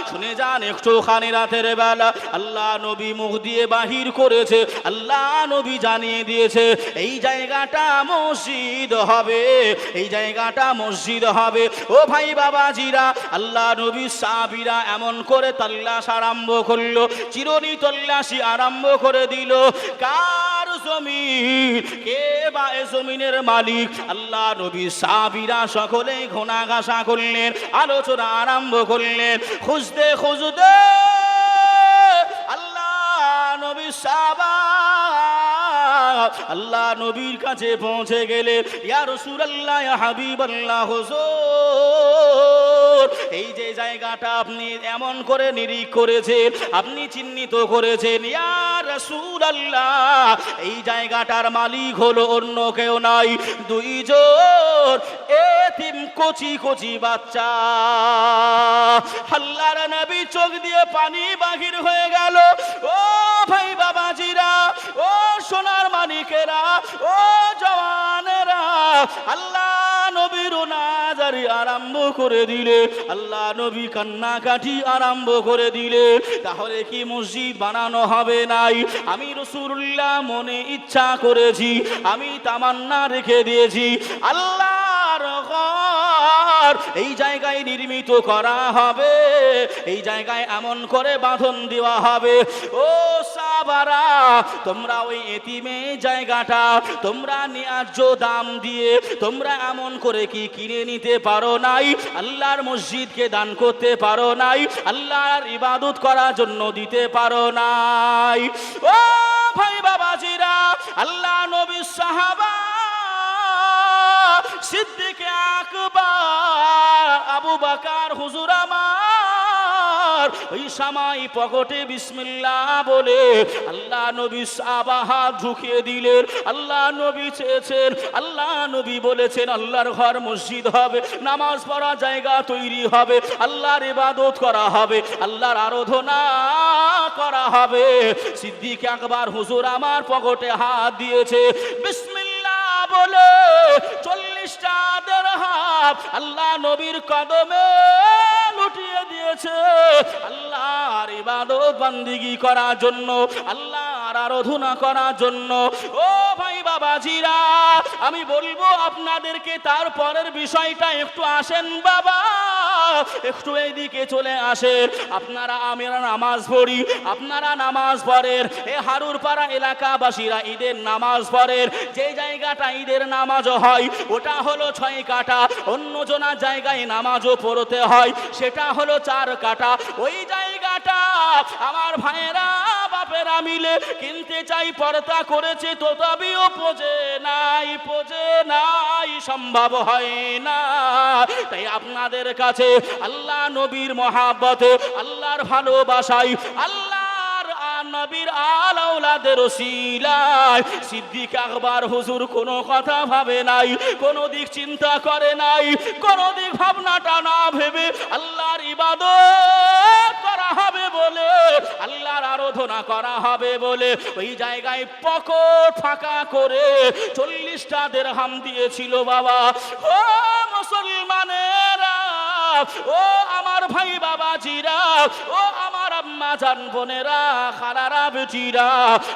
শুনে যান একটুখানি রাতের বেলা আল্লাহ নবী মুখ দিয়ে বাহির করেছে আল্লাহ নবী জানিয়ে দিয়েছে এই জায়গাটা মসজিদ হবে এই জায়গাটা মসজিদ হবে ও ভাই বাবাজিরা আল্লাহ নবী সাহাবীরা এমন করে তাল্লাশ আরম্ভ করলো চিরনি তল্লাশি আরম্ভ করে দিল কার জমিন কে বা এ জমিনের মালিক আল্লাহ নবী সাহাবীরা সকলেই ঘোনাঘাসা করলেন আলোচনা আরম্ভ করলেন খুঁজতে খুঁজতে আল্লাহ নবী সাহাবা আল্লাহ নবীর কাছে পৌঁছে গেলে ইয়া রাসূলুল্লাহ ইয়া হাবিবাল্লাহ হুজুর এই যে জায়গাটা আপনি এমন করে নিরীক্ষণ করেছেন আপনি চিহ্নিত করেছেন ইয়া রাসূলুল্লাহ এই জায়গাটার মালিক হলো অন্য কেউ নাই দুইজন এতিম কচি কচি বাচ্চা আল্লাহর নবী চোখ দিয়ে পানি বাহির হয়ে গেল ও ভাই বাবাজিরা ও সোনার মানিকেরা ও জওয়ানেরা আল্লাহ নবীর নাজ কান্নাকারি আরম্ভ করে দিলে, আল্লাহ নবী কান্নাকাটি আরম্ভ করে দিলে, তাহলে কি মসজিদ বানানো হবে নাই? আমি রাসূলুল্লাহ মনে ইচ্ছা করেছি, আমি তামান্না রেখে দিয়েছি, আল্লাহর ঘর এই জায়গায় নির্মিত করা হবে, এই জায়গায় এমন করে বাঁধন দেওয়া হবে। ও সাহাবারা, তোমরা ওই এতিমের জায়গাটা তোমরা ন্যায্য দাম দিয়ে তোমরা এমন করে কি কিনে নিতে পারো নাই? আল্লাহর মসজিদকে দান করতে পারো নাই? আল্লাহর ইবাদত করার জন্য দিতে পারো নাই? ও ভাই বাবাজিরা, আল্লাহ নবী সাহাবা সিদ্দিক আকবর আবু বকর হুজুর আমার ওই সময় পকেটে বিসমিল্লাহ বলে আল্লাহ নবী সাহাবা হাত ঢুকিয়ে দিলেন। আল্লাহ নবী চেয়েছেন, আল্লাহ নবী বলেছেন আল্লাহর ঘর মসজিদ হবে, নামাজ পড়া জায়গা তৈরি হবে, আল্লাহর ইবাদত করা হবে, আল্লাহর আরাধনা করা হবে। সিদ্দিক আকবর হুজুর আমার পকেটে হাত দিয়েছে, বিসমিল্লাহ বলে 40টা দিরহাম আল্লাহ নবীর কদমে লুটিয়ে দিয়েছে, আল্লাহর ইবাদত বান্দিগি করার জন্য, আল্লাহর আরাধনা করার জন্য। ও ভাই বাবাজিরা, আমি বলবো আপনাদেরকে তারপরের বিষয়টা একটু আসেন বাবা, একটু এইদিকে চলে আসেন। আপনারা আমরা নামাজ পড়ি, আপনারা নামাজ পড়েন, এ হারুরপাড়া এলাকাবাসীরা ঈদের নামাজ পড়েন, যে জায়গাটা ঈদের নামাজ হয় ওটা হলো 6 কাঠা, অন্য জনা জায়গায় নামাজও পড়তে হয় সেটা হলো 4 কাঠা। ওই জায়গাটা আমার ভাইয়েরা বাপেরা মিলে কিনতে চাই, পর্দা করেছে তো তবেও পোজে নাই, সম্ভব হয় না। তাই আপনাদের কাছে আল্লাহ নবীর মহাব্বতে, আল্লাহর ভালোবাসায়, আল্লাহর নবীর আলাউলাদের ওসিলায় সিদ্দিক আকবর হুজুর কোনো কথা ভাবে নাই, কোনো দিক চিন্তা করে নাই, কোনো দিক ভাবনাটা না ভেবে আল্লাহর ইবাদত করা হবে বলে, আল্লাহর আরাধনা করা হবে বলে ওই জায়গায় পকেট ফাঁকা করে 40টা দিরহাম দিয়েছিল বাবা। ও মুসলমানেরা, ও আমার ভাই বাবাজিরা, ও আমার আম্মা জান বোনেরা, খালারা বেটিরা,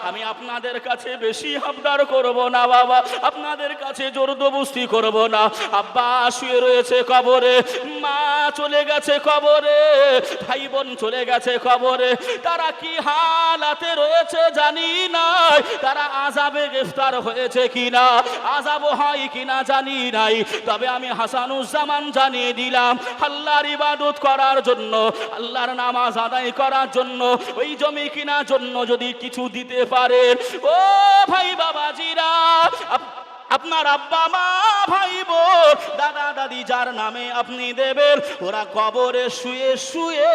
আমি আপনাদের কাছে বেশি আবদার করব না বাবা, আপনাদের কাছে জোরদবস্তি করব না। আব্বা শুয়ে রয়েছে কবরে, মা চলে গেছে কবরে, ভাই বোন চলে গেছে কবরে, তারা কি হালাতে রয়েছে জানি না, তারা আযাবে গ্রেফতার হয়েছে কিনা, আযাব হয় কিনা জানি নাই। তবে আমি হাসানুজ্জামান জানিয়ে দিলাম, আল্লাহর ইবাদত করার জন্য, আল্লাহর নামাজ আদায় করার জন্য, ওই জমি কেনার জন্য যদি কিছু দিতে পারেন, ও ভাই বাবাজিরা, আপনার আব্বা মা ভাই বোন দাদা দাদি যার নামে আপনি দেবেন, ওরা কবরে শুয়ে শুয়ে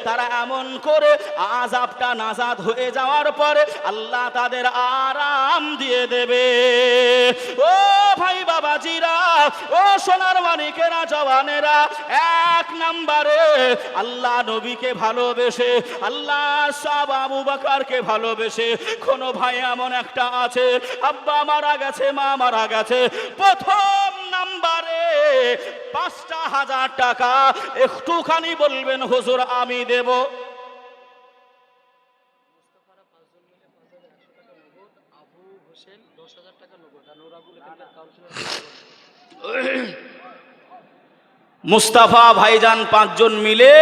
তারা এমন করে আযাবটা নাজাত হয়ে যাওয়ার পরে আল্লাহ তাদের আরাম দিয়ে দেবে। ও ভাই বাবাজিরা, ও সোনার মানিকেরা, জওয়ানেরা, 1 নম্বরে আল্লাহ নবীকে ভালোবেসে, আল্লাহ সাহাব আবু বকরকে ভালোবেসে, কোন ভাই এমন একটা আছে আব্বা মারা গেছে, মা মারা গেছে, প্রথম নম্বরে 5,000 টাকা একটুখানি বলবেন হুজুর আমি দেব। মুস্তাফা ভাইজান 5 জন মিলে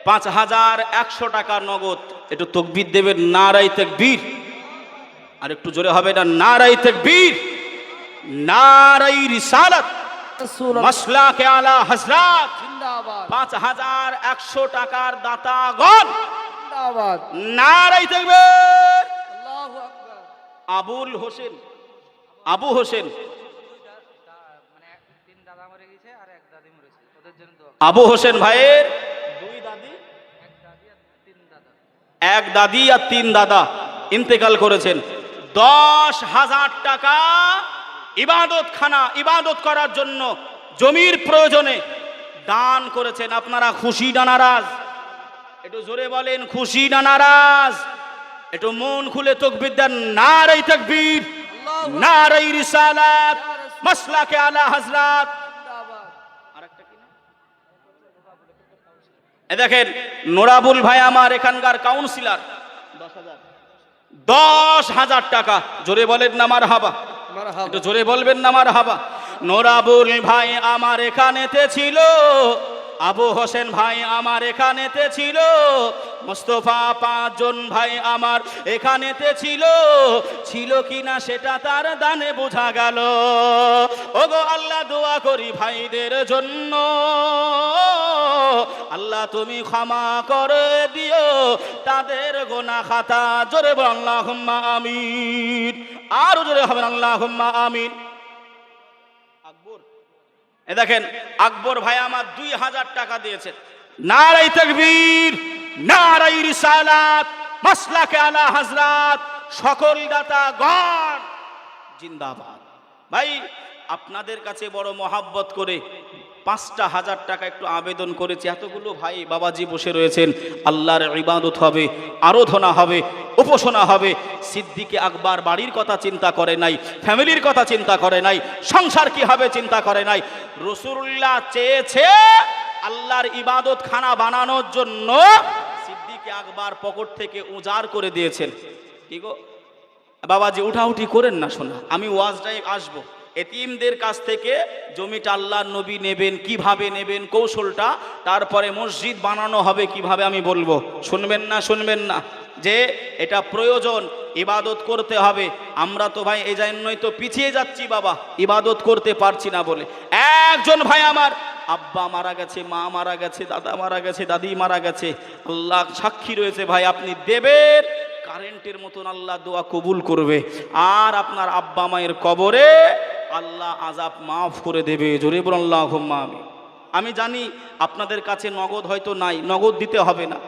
5,100 টাকা নগদ। একটু তাকবীর দেবেন, নারায়ে তাকবীর। আর একটু জোরে হবে না, নারায়ে তাকবীর, নারায়ে রিসালাত, মাসলাকে আলা হযরত জিন্দাবাদ। 5,100 টাকার দাতাগণ জিন্দাবাদ, নারায়ে তাকবীর, আল্লাহু আকবার। আবুল হোসেন, আবু হোসেন, আবু হোসেন ভাইয়ের 2 দাদি, 1 দাদি আর 3 দাদা ইন্তেকাল করেছেন। 10,000 টাকা ইবাদতখানা, ইবাদত করার জন্য জমির প্রয়োজনে দান করেছেন। আপনারা খুশি না নারাজ? একটু জোরে বলেন, খুশি না নারাজ? একটু মন খুলে তাকবীর দেন, নারায়ে তাকবীর, নারায়ে রিসালাত, মাসলাকে আলা হযরত। দেখেন নোরাবুল ভাই আমার এখানকার কাউন্সিলর 10,000 টাকা, জোরে বলেন না মারহাবা, একটু জোরে বলবেন না মারহাবা। নোরাবুল ভাই আমার এখানেতে ছিল, আবু হোসেন ভাই আমার এখানেতে ছিল, মুস্তফা 5 জন ভাই আমার এখানেতে ছিল, ছিল কিনা সেটা তার দানে বোঝা গেল। ওগো আল্লাহ দোয়া করি ভাইদের জন্য, আল্লাহ তুমি ক্ষমা করে দিও তাদের গোনা খাতা। জোরে বল আল্লাহুম্মা আমিন, আরো জোরে হবে আল্লাহুম্মা আমিন। আকবর, দেখেন আকবর ভাই আমার 2000 টাকা দিয়েছেন। নারায়ে তাকবীর, নারায়ে রিসালাত, মাসলাকে আলা হযরত, সকল দাতা গণ জিন্দাবাদ। ভাই আপনাদের কাছে বড় মহাব্বত করে 5,000 টাকা একটু আবেদন করেছি। এতগুলো ভাই বাবাজি বসে রয়েছেন, আল্লাহর ইবাদত হবে, আরাধনা হবে, উপাসনা হবে। সিদ্দিকে আকবর বাড়ির কথা চিন্তা করে নাই, ফ্যামিলির কথা চিন্তা করে নাই, সংসার কি হবে চিন্তা করে নাই। রাসূলুল্লাহ চেয়েছে আল্লাহর ইবাদত খানা বানানোর জন্য, সিদ্দিকে আকবর পকেট থেকে উজাড় করে দিয়েছেন। কি গো বাবাজি, উঠাউঠি করেন না, শোনা আমি ওয়াজটাই আসবো। এতিমদের কাছ থেকে জমিটা আল্লাহর নবী নেবেন, কিভাবে নেবেন কৌশলটা, তারপরে মসজিদ বানানো হবে কিভাবে আমি বলবো। শুনবেন না, শুনবেন না, যে এটা প্রয়োজন, ইবাদত করতে হবে। আমরা তো ভাই এই জন্যই তো পিছিয়ে যাচ্ছি বাবা, ইবাদত করতে পারছি না বলে। একজন ভাই আমার আব্বা মারা গেছে, মা মারা গেছে, দাদা মারা গেছে, দাদি মারা গেছে, আল্লাহ সাক্ষী রয়েছে ভাই, আপনি দেবেন কারেন্টের মতন আল্লাহ দোয়া কবুল করবে, আর আপনার আব্বা মায়ের কবরে আল্লাহ আযাব মাফ করে দেবে। জোরে বলুন আল্লাহুম্মা আমিন। আমি জানি আপনাদের কাছে নগদ হয়তো নাই, নগদ দিতে হবে না,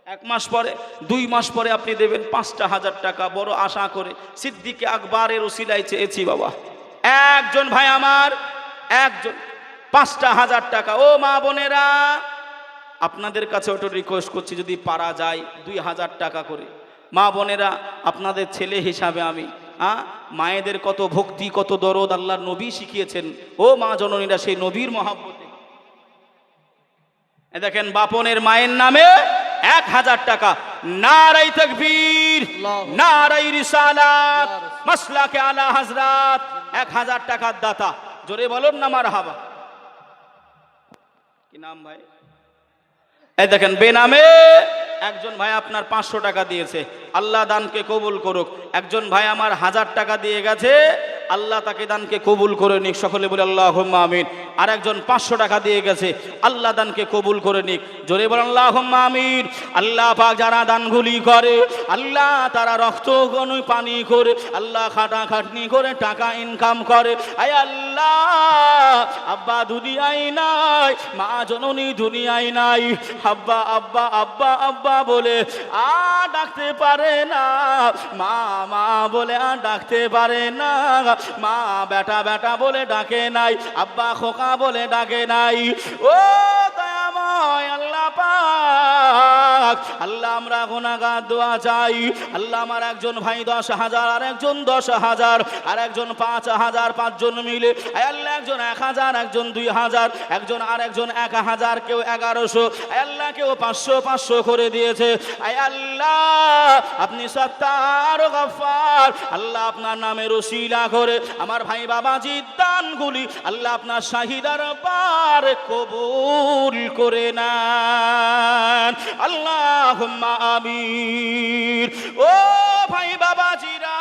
1 মাস পরে 2 মাস পরে আপনি দেবেন 5,000 টাকা, বড় আশা করে সিদ্দিকে আকবরের ওসিলায় চেয়েছি বাবা। একজন ভাই আমার, একজন 5,000 টাকা। ও মা বোনেরা, আপনাদের কাছে ওটা রিকোয়েস্ট করছি, যদি পারা যায় 2,000 টাকা করে। মা বোনেরা, আপনাদের ছেলে হিসাবে আমি মায়েদের কত ভক্তি, কত দরদ আল্লাহর নবী শিখিয়েছেন। ও মা জননীরা, সেই নবীর মহব্বতে দেখেন বাপনের মায়ের নামে 1,000 টাকা। নারায়ে তাকবীর, নারায়ে রিসালাত, মাসলাকে আলা হযরত, 1,000 টাকার দাতা। জোরে বলুন না মারহাবা। কি নাম ভাই? এই দেখেন বেনামে একজন ভাই আপনার 500 টাকা দিয়েছে, আল্লাহ দানকে কবুল করুক। একজন ভাই আমার 1000 টাকা দিয়ে গেছে, আল্লাহ তাকে দানকে কবুল করে নিক, সকলে বলে আল্লাহুম্মা আমিন। আর একজন 500 টাকা দিয়ে গেছে, আল্লাহ দানকে কবুল করে নিক, জোরে বলেন আল্লাহুম্মা আমিন। আল্লাহ পাক যারা দানগুলি করে, আল্লাহ তারা রক্ত গনুই পানি করে, আল্লাহ খাটাখাটনি করে টাকা ইনকাম করে। আয় আল্লাহ, আব্বা দুনিয়ায় নাই, মা জননী দুনিয়ায় নাই, আব্বা আব্বা আব্বা আব্বা বলে ডাকতে পারে না, মা মা বলে ডাকতে পারে না, মা বেটা বেটা বলে ডাকে নাই, আব্বা খোকা বলে ডাকে নাই। ও দয়াময় আল্লাহ পাক, আল্লাহ আমরা গুনাহগার, দোয়া চাই। আল্লাহ আমার একজন ভাই 10,000, আর একজন 10,000, আর একজন 5,000, 5 জন মিলে আল্লাহ, একজন 1,000, একজন 2,000, একজন আর একজন 1,000, কেউ 1100, আল্লাহ কেউ 500 করে দিয়েছে। আল্লাহ আপনি সত্তার গফফার, আল্লাহ আপনার নামের ওসিলা করে আমার ভাই বাবাজির দানগুলি আল্লাহ আপনার শাহী দরবারে কবুল করে নেন, আল্লাহুম্মা আমিন। ও ভাই বাবাজিরা,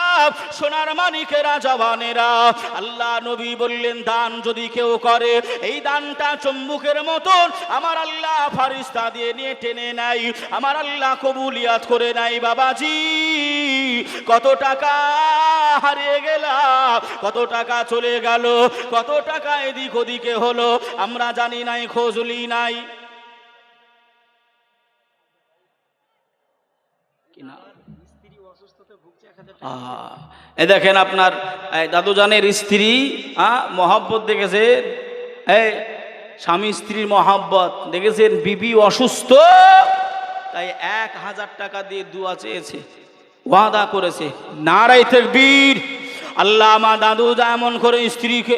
সোনার মানিকেরা, জওয়ানেরা, আল্লাহ নবী বললেন দান যদি কেউ করে, এই দানটা চুম্বকের মতন আমার আল্লাহ ফারিস্তা দিয়ে নিয়ে টেনে নাই, আমার আল্লাহ কবুলিয়াত করে নাই। বাবাজি, কত টাকা হারিয়ে গেলাম, কত টাকা চলে গেল, কত টাকা এদিক ওদিকে হলো, আমরা জানি নাই, খোঁজলি নাই। এ দেখেন আপনার দাদুজানের স্ত্রী মহব্বত দেখেছে, স্বামী স্ত্রীর মহব্বত দেখেছেন। বিবি অসুস্থ, তাই 1,000 টাকা দিয়ে দোয়া চেয়েছে, ওয়াদা করেছে। নারায়ে তাকবীর। আল্লাহ আমার দাদু যেমন করে স্ত্রীকে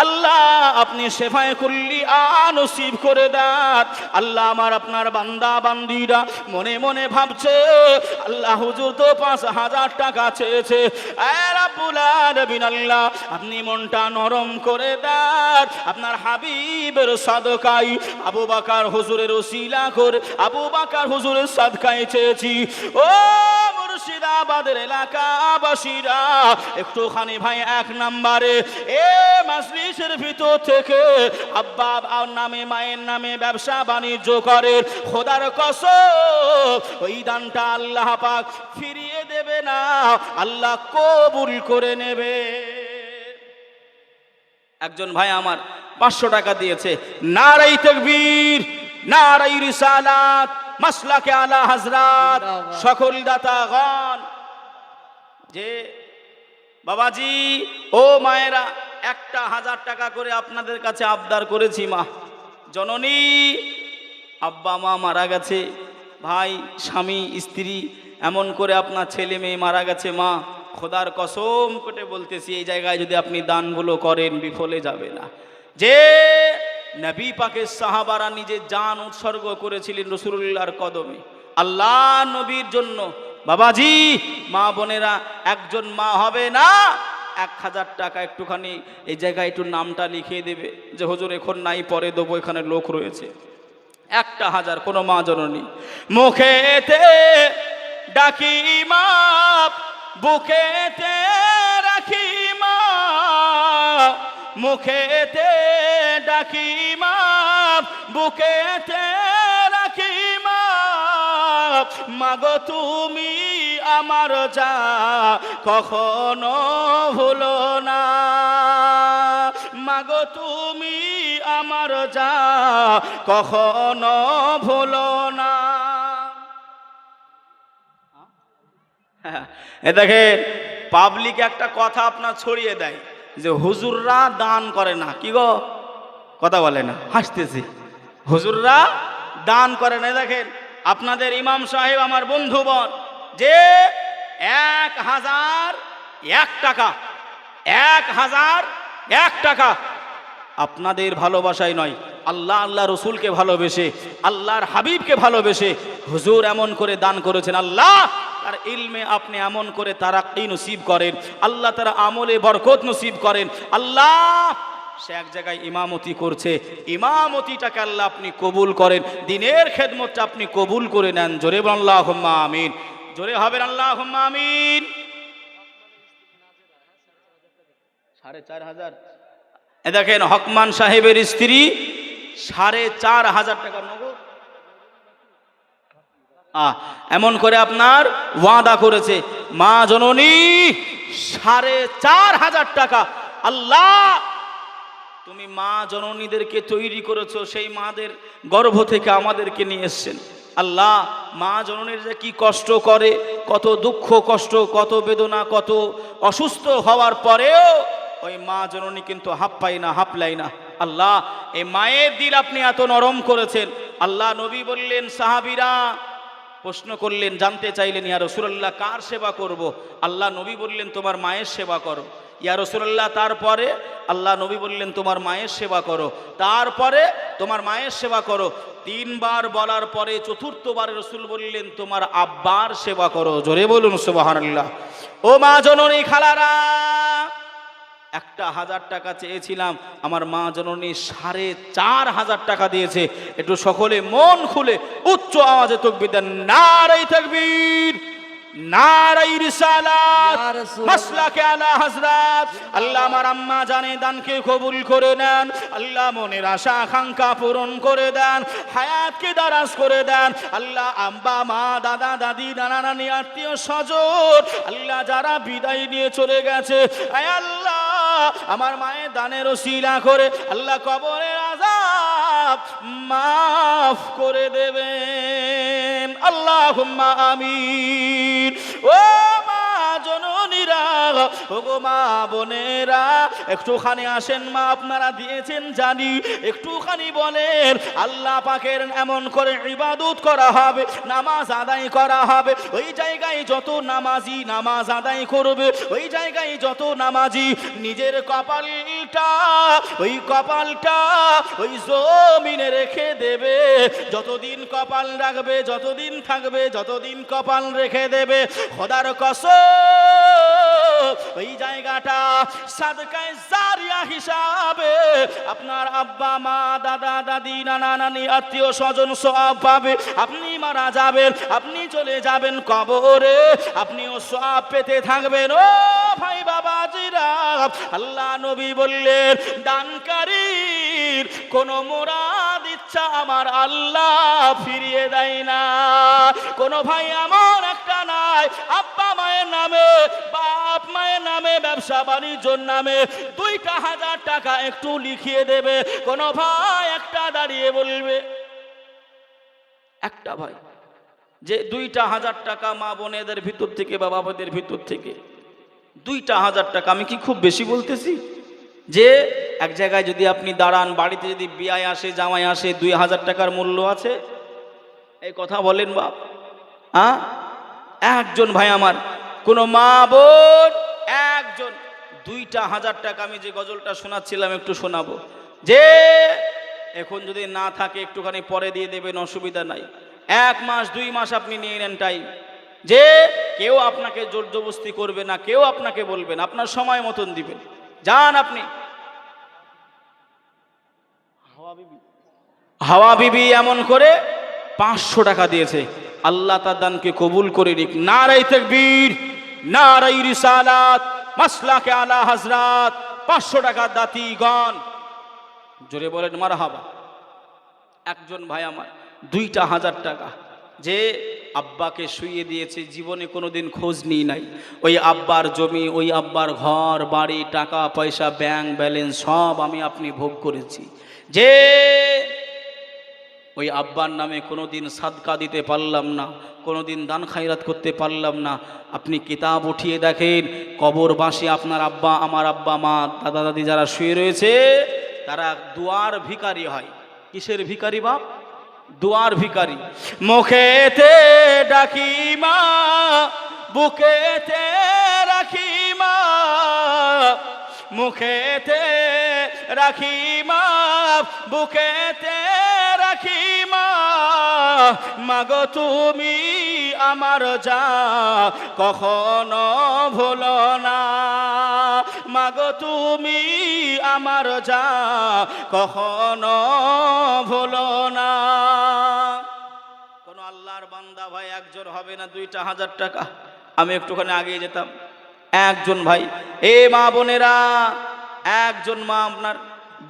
আল্লাহ আপনি শেফায়ে কুল্লি নসিব করে দেন। আল্লাহ আমার আপনার বান্দা বান্দিরা মনে মনে ভাবছে আল্লাহ হুজুর তো 5,000 টাকা চেয়েছে, এ রাব্বুল আলামিন আল্লাহ আপনি মনটা নরম করে দেন। আপনার হাবিবের সাদকাই আবু বকর হুজুরের ওসিলা করে আবু বকর হুজুরের সাদকায় চেয়েছি। ও মুর্শিদাবাদের এলাকাবাসীরা একটুখানি ভাই 1 নম্বরে এ মাজলিসের ভিতর থেকে আব্বা নামে মায়ের নামে ব্যবসা বাণিজ্য করে খোদার কসম ওই দানটা আল্লাহ পাক ফিরিয়ে দেবে না, আল্লাহ কবুল করে নেবে। একজন ভাই আমার 500 টাকা দিয়েছে। নারাই তাকবীর, নারাই রিসালাত, মাসলাকে আলা হযরত, সকল দাতাগণ। যে বাবাজি ও মায়েরা 1,000 টাকা করে আপনাদের কাছে আবদার করেছি। মা জননী, আব্বা মা মারা গেছে, ভাই স্বামী স্ত্রী এমন করে আপনার ছেলে মেয়ে মারা গেছে। মা খোদার কসম করে বলতেছি এই জায়গায় যদি আপনি দানগুলো করেন বিফলে যাবে না। যে নবী পাকের সাহাবারা নিজে জান উৎসর্গ করেছিলেন রাসূলুল্লাহর কদমে আল্লাহ নবীর জন্য। বাবাজি মা বোনেরা, একজন মা হবে না 1,000 টাকা একটুখানি এই জায়গায় একটু নামটা লিখিয়ে দেবে যে হুজুর এখন নাই পরে দেবো, এখানে লোক রয়েছে। 1,000 কোনো মা জননী মুখেতে ডাকি মা, বুকেতে রাখি মা, মুখেতে ডাকি মা, বুকেতে রাখি মা, মাগো তুমি আমার যা কখনো ভুলো না, মাগো তুমি আমার যা কখনো ভুলো না। এ দেখেন পাবলিক একটা কথা আপনার ছড়িয়ে দেয় যে হুজুররা দান করে না। কি গো কথা বলে না, হাসতেছি। হুজুররা দান করে না। দেখেন আপনাদের ইমাম সাহেব আমার বন্ধুবর যে 1,001 টাকা, 1,001 টাকা আপনাদের ভালোবাসায় নয়, আল্লাহ আল্লাহ রসুলকে ভালোবেসে আল্লাহর হাবিবকে ভালোবেসে হুজুর এমন করে দান করেছেন। আল্লাহ তার ইলমে আপনি এমন করে তারাক্কি নসিব করেন, আল্লাহ তার আমলে বরকত নসিব করেন। আল্লাহ সে এক জায়গায় ইমামতি করছে, ইমামতিটাকে আল্লাহ আপনি কবুল করেন, দিনের খেদমতটা আপনি কবুল করে নেন। জোরে বলেন আল্লাহুম্মা আমিন, জোরে হবেন আল্লাহুম্মা আমিন। 4,500 এ দেখেন হকমান সাহেবের স্ত্রী 4,500 টাকা নগদ এমন করে আপনার ওয়াদা করেছে। মা জননী 4,500 টাকা। আল্লাহ তুমি মা জননীদেরকে তৈরি করেছো, সেই মাদের গর্ভ থেকে আমাদেরকে নিয়ে এসছেন। আল্লাহ মা জননীর যে কি কষ্ট করে, কত দুঃখ কষ্ট, কত বেদনা, কত অসুস্থ হওয়ার পরেও ওই মা জননী কিন্তু হাঁপায় না, হাঁপলাই না। আল্লাহ এই মায়ের দিল আপনি এত নরম করেছেন। আল্লাহ নবী বললেন, সাহাবীরা প্রশ্ন করলেন, জানতে চাইলেন ইয়া রাসূলুল্লাহ কার সেবা করব? আল্লাহ নবী বললেন তোমার মায়ের সেবা করো। ইয়া রাসূলুল্লাহ তারপরে? আল্লাহ নবী বললেন তোমার মায়ের সেবা করো। তারপরে? তোমার মায়ের সেবা করো। 3 বার বলার পরে চতুর্থবারে রাসূল বললেন তোমার আব্বার সেবা করো। জোরে বলুন সুবহানাল্লাহ। ও মা জননী খালারা, 1,000 টাকা চেয়েছিলাম, আমার মা জননী 4,500 টাকা দিয়েছে। একটু সকলে মন খুলে উচ্চ আওয়াজে তাকবীর দেন। নারায়ে তাকবীর, নারায়ে রিসালাত, মাসলাকে আলা হযরত। আল্লাহ আমার আম্মা জানে দানকে কবুল করে নেন। আল্লাহ মনের আশা আকাঙ্ক্ষা পূরণ করে দেন, হায়াতকে দারাজ করে দেন। আল্লাহ আব্বা মা দাদা দাদি নানা নানি আত্মীয় স্বজন আল্লাহ যারা বিদায় নিয়ে চলে গেছে, আয় আল্লাহ আমার মায়ের দানের ওসিলা করে আল্লাহ কবরের আযাব মাফ করে দেবেন। আল্লাহুম্মা আমিন। ও মা জননীরা বাবাজিরা, ওগো মা বোনেরা, একটুখানি আসেন মা, আপনারা দিয়েছেন জানি, একটুখানি বলেন আল্লাহ পাকের এমন করে ইবাদত করা হবে, নামাজ আদায় করা হবে, ওই জায়গায় যত নামাজি নামাজ আদায় করবে, ওই জায়গায় যত নামাজি নিজের কপালটা ওই জমিনে রেখে দেবে, যতদিন কপাল রাখবে, যতদিন থাকবে, যতদিন কপাল রেখে দেবে, খোদার কসম ওই জায়গাটা সাদকায়ে জারিয়া হিসাবে আপনার আব্বা মা দাদা দাদি নানা নানি আত্মীয় স্বজন সওয়াব পাবে। আপনি মারা যাবেন, আপনি চলে যাবেন কবরে, আপনিও সওয়াব পেতে থাকবেন। ও ভাই বাবাজিরা, আল্লাহ নবী বললেন দানকারীর কোন মুরাদ ইচ্ছা আমার আল্লাহ ফিরিয়ে দেয় না। কোন ভাই এমন একটা নাই আব্বা মায়ের নামে, বাপ মায়ের নামে, ব্যবসা বাণিজ্যর নামে 2,000 টাকা একটু লিখিয়ে দেবে, কোন ভাই একটা দাঁড়িয়ে বলবে, একটা ভাই যে 2,000 টাকা মা বোনেদের ভিতর থেকে বা বাবাদের ভিতর থেকে 2,000 টাকা, আমি কি খুব বেশি বলতেছি? যে এক জায়গায় যদি আপনি দাঁড়ান, বাড়িতে যদি বিয়ে আসে জামাই আসে, 2,000 টাকার মূল্য আছে? এই কথা বলেন বাপ। হ্যাঁ, একজন ভাই আমার, কোন মা বোন একজন 2,000 টাকা, আমি যে গজলটা শোনাচ্ছিলাম একটু শোনাবো, যে এখন যদি না থাকে একটুখানি পরে দিয়ে দেবেন, অসুবিধা নাই, 1 মাস 2 মাস আপনি নিয়ে নেন টাইম, যে কেউ আপনাকে জোর জবরদস্তি করবে না, কেউ আপনাকে বলবেন, আপনার সময় মতন দিবেন, যান আপনি। হাওয়া বিবি এমন করে 500 টাকা দিয়েছে, আল্লাহ তার দানকে কবুল করে নিক। নারায়ে তাকবীর, নারায়ে রিসালাত, মাসলাকে আলা হযরত। 500 টাকা দাতিগণ, জোরে বলেন মারহাবা। একজন ভাই আমার 2,000 টাকা, যে আব্বাকে শুইয়ে দিয়েছে, জীবনে কোনোদিন খোঁজ নিই নাই, ওই আব্বার জমি, ওই আব্বার ঘর বাড়ি, টাকা পয়সা, ব্যাংক ব্যালেন্স সব আমি আপনি ভোগ করেছি, যে ওই আব্বার নামে কোনোদিন সাদকা দিতে পারলাম না, কোনোদিন দান খায়রাত করতে পারলাম না। আপনি কিতাব উঠিয়ে দেখেন, কবরবাসী আপনার আব্বা, আমার আব্বা মা দাদা দাদি যারা শুয়ে রয়েছে, তারা দুয়ার ভিখারি হয়। কিসের ভিখারি বাপ? দুয়ার ভিখারি। মুখেতে ডাকি মা, বুকেতে রাখি মা, মুখেতে রাখি মা, বুকেতে রাখি মা, মাগো তুমি আমার যা কখনো ভুলো না, মাগো তুমি আমার যা কখনো ভুলো না। কোন আল্লাহর বান্দা ভাই একজন হবে না 2,000 টাকা। আমি একটুখানি আগিয়ে যেতাম, একজন ভাই, এ মা বোনেরা, একজন মা আপনার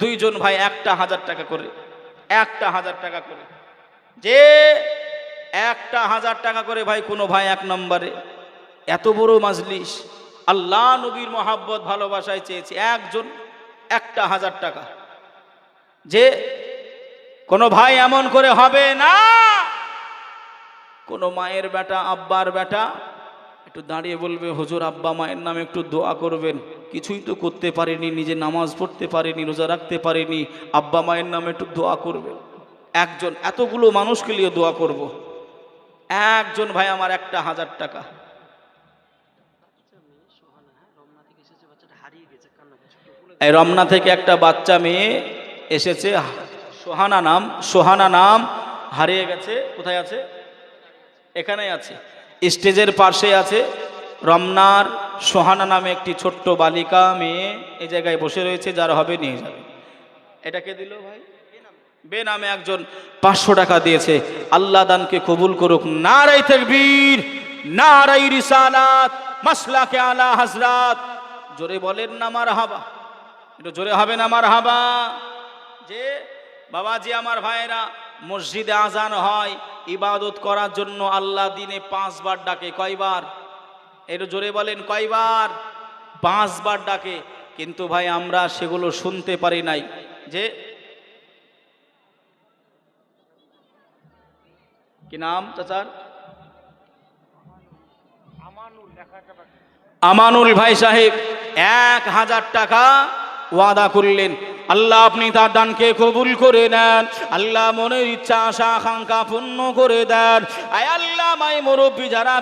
2জন ভাই 1,000 টাকা করে, 1,000 টাকা করে, যে 1,000 টাকা করে ভাই, কোনো ভাই 1 নম্বরে, এত বড় মাজলিস, আল্লাহ নবীর মহাব্বত ভালোবাসায় চেয়েছে, একজন 1,000 টাকা, যে কোনো ভাই এমন করে হবে না। কোনো মায়ের বেটা, আব্বার বেটা একটু দাঁড়িয়ে বলবে, হুজুর আব্বা মায়ের নামে একটু দোয়া করবেন, কিছুই তো করতে পারেনি, নিজে নামাজ পড়তে পারেনি, রোজা রাখতে পারেনি, আব্বা মায়ের নামে একটু দোয়া করবেন। একজন, এতগুলো মানুষকে নিয়ে দোয়া করব, একজন ভাই আমার 1,000 টাকা। এই রমনা থেকে একটা বাচ্চা মেয়ে এসেছে, সোহানা নাম, হারিয়ে গেছে। কোথায় আছে? এখানেই আছে, স্টেজের পাশে আছে। রমনার সোহানা নামে একটি ছোট্ট বালিকা মেয়ে এই জায়গায় বসে রয়েছে, যার হবে নিয়ে যাবে। এটাকে দিল ভাই, বেনামে একজন 500 টাকা দিয়েছে। আল্লাহ দানকে কবুল করুক। নারায়ে তাকবীর, নারায়ে রিসালাত, মাসলাকে আলা হযরত। জোরে বলেন না মারহাবা, একটু জোরে হবে না মারহাবা। যে বাবাজি আমার ভাইরা, মসজিদে আজান হয় ইবাদত করার জন্য, আল্লাহ দিনে 5 বার ডাকে। কয়বার? একটু জোরে বলেন, কয়বার? 5 বার ডাকে। কিন্তু ভাই আমরা সেগুলো শুনতে পারি নাই। যে কি নাম চাচার? আমানুল ভাই সাহেব 1000 টাকা ওয়াদা করলেন। আল্লাহ আপনি তার দানকে কবুল করে নেন, আল্লাহ মনের ইচ্ছা আশা আকাঙ্ক্ষা পূর্ণ করে দেন। আয় আল্লাহ, মাই মুরব্বী যারা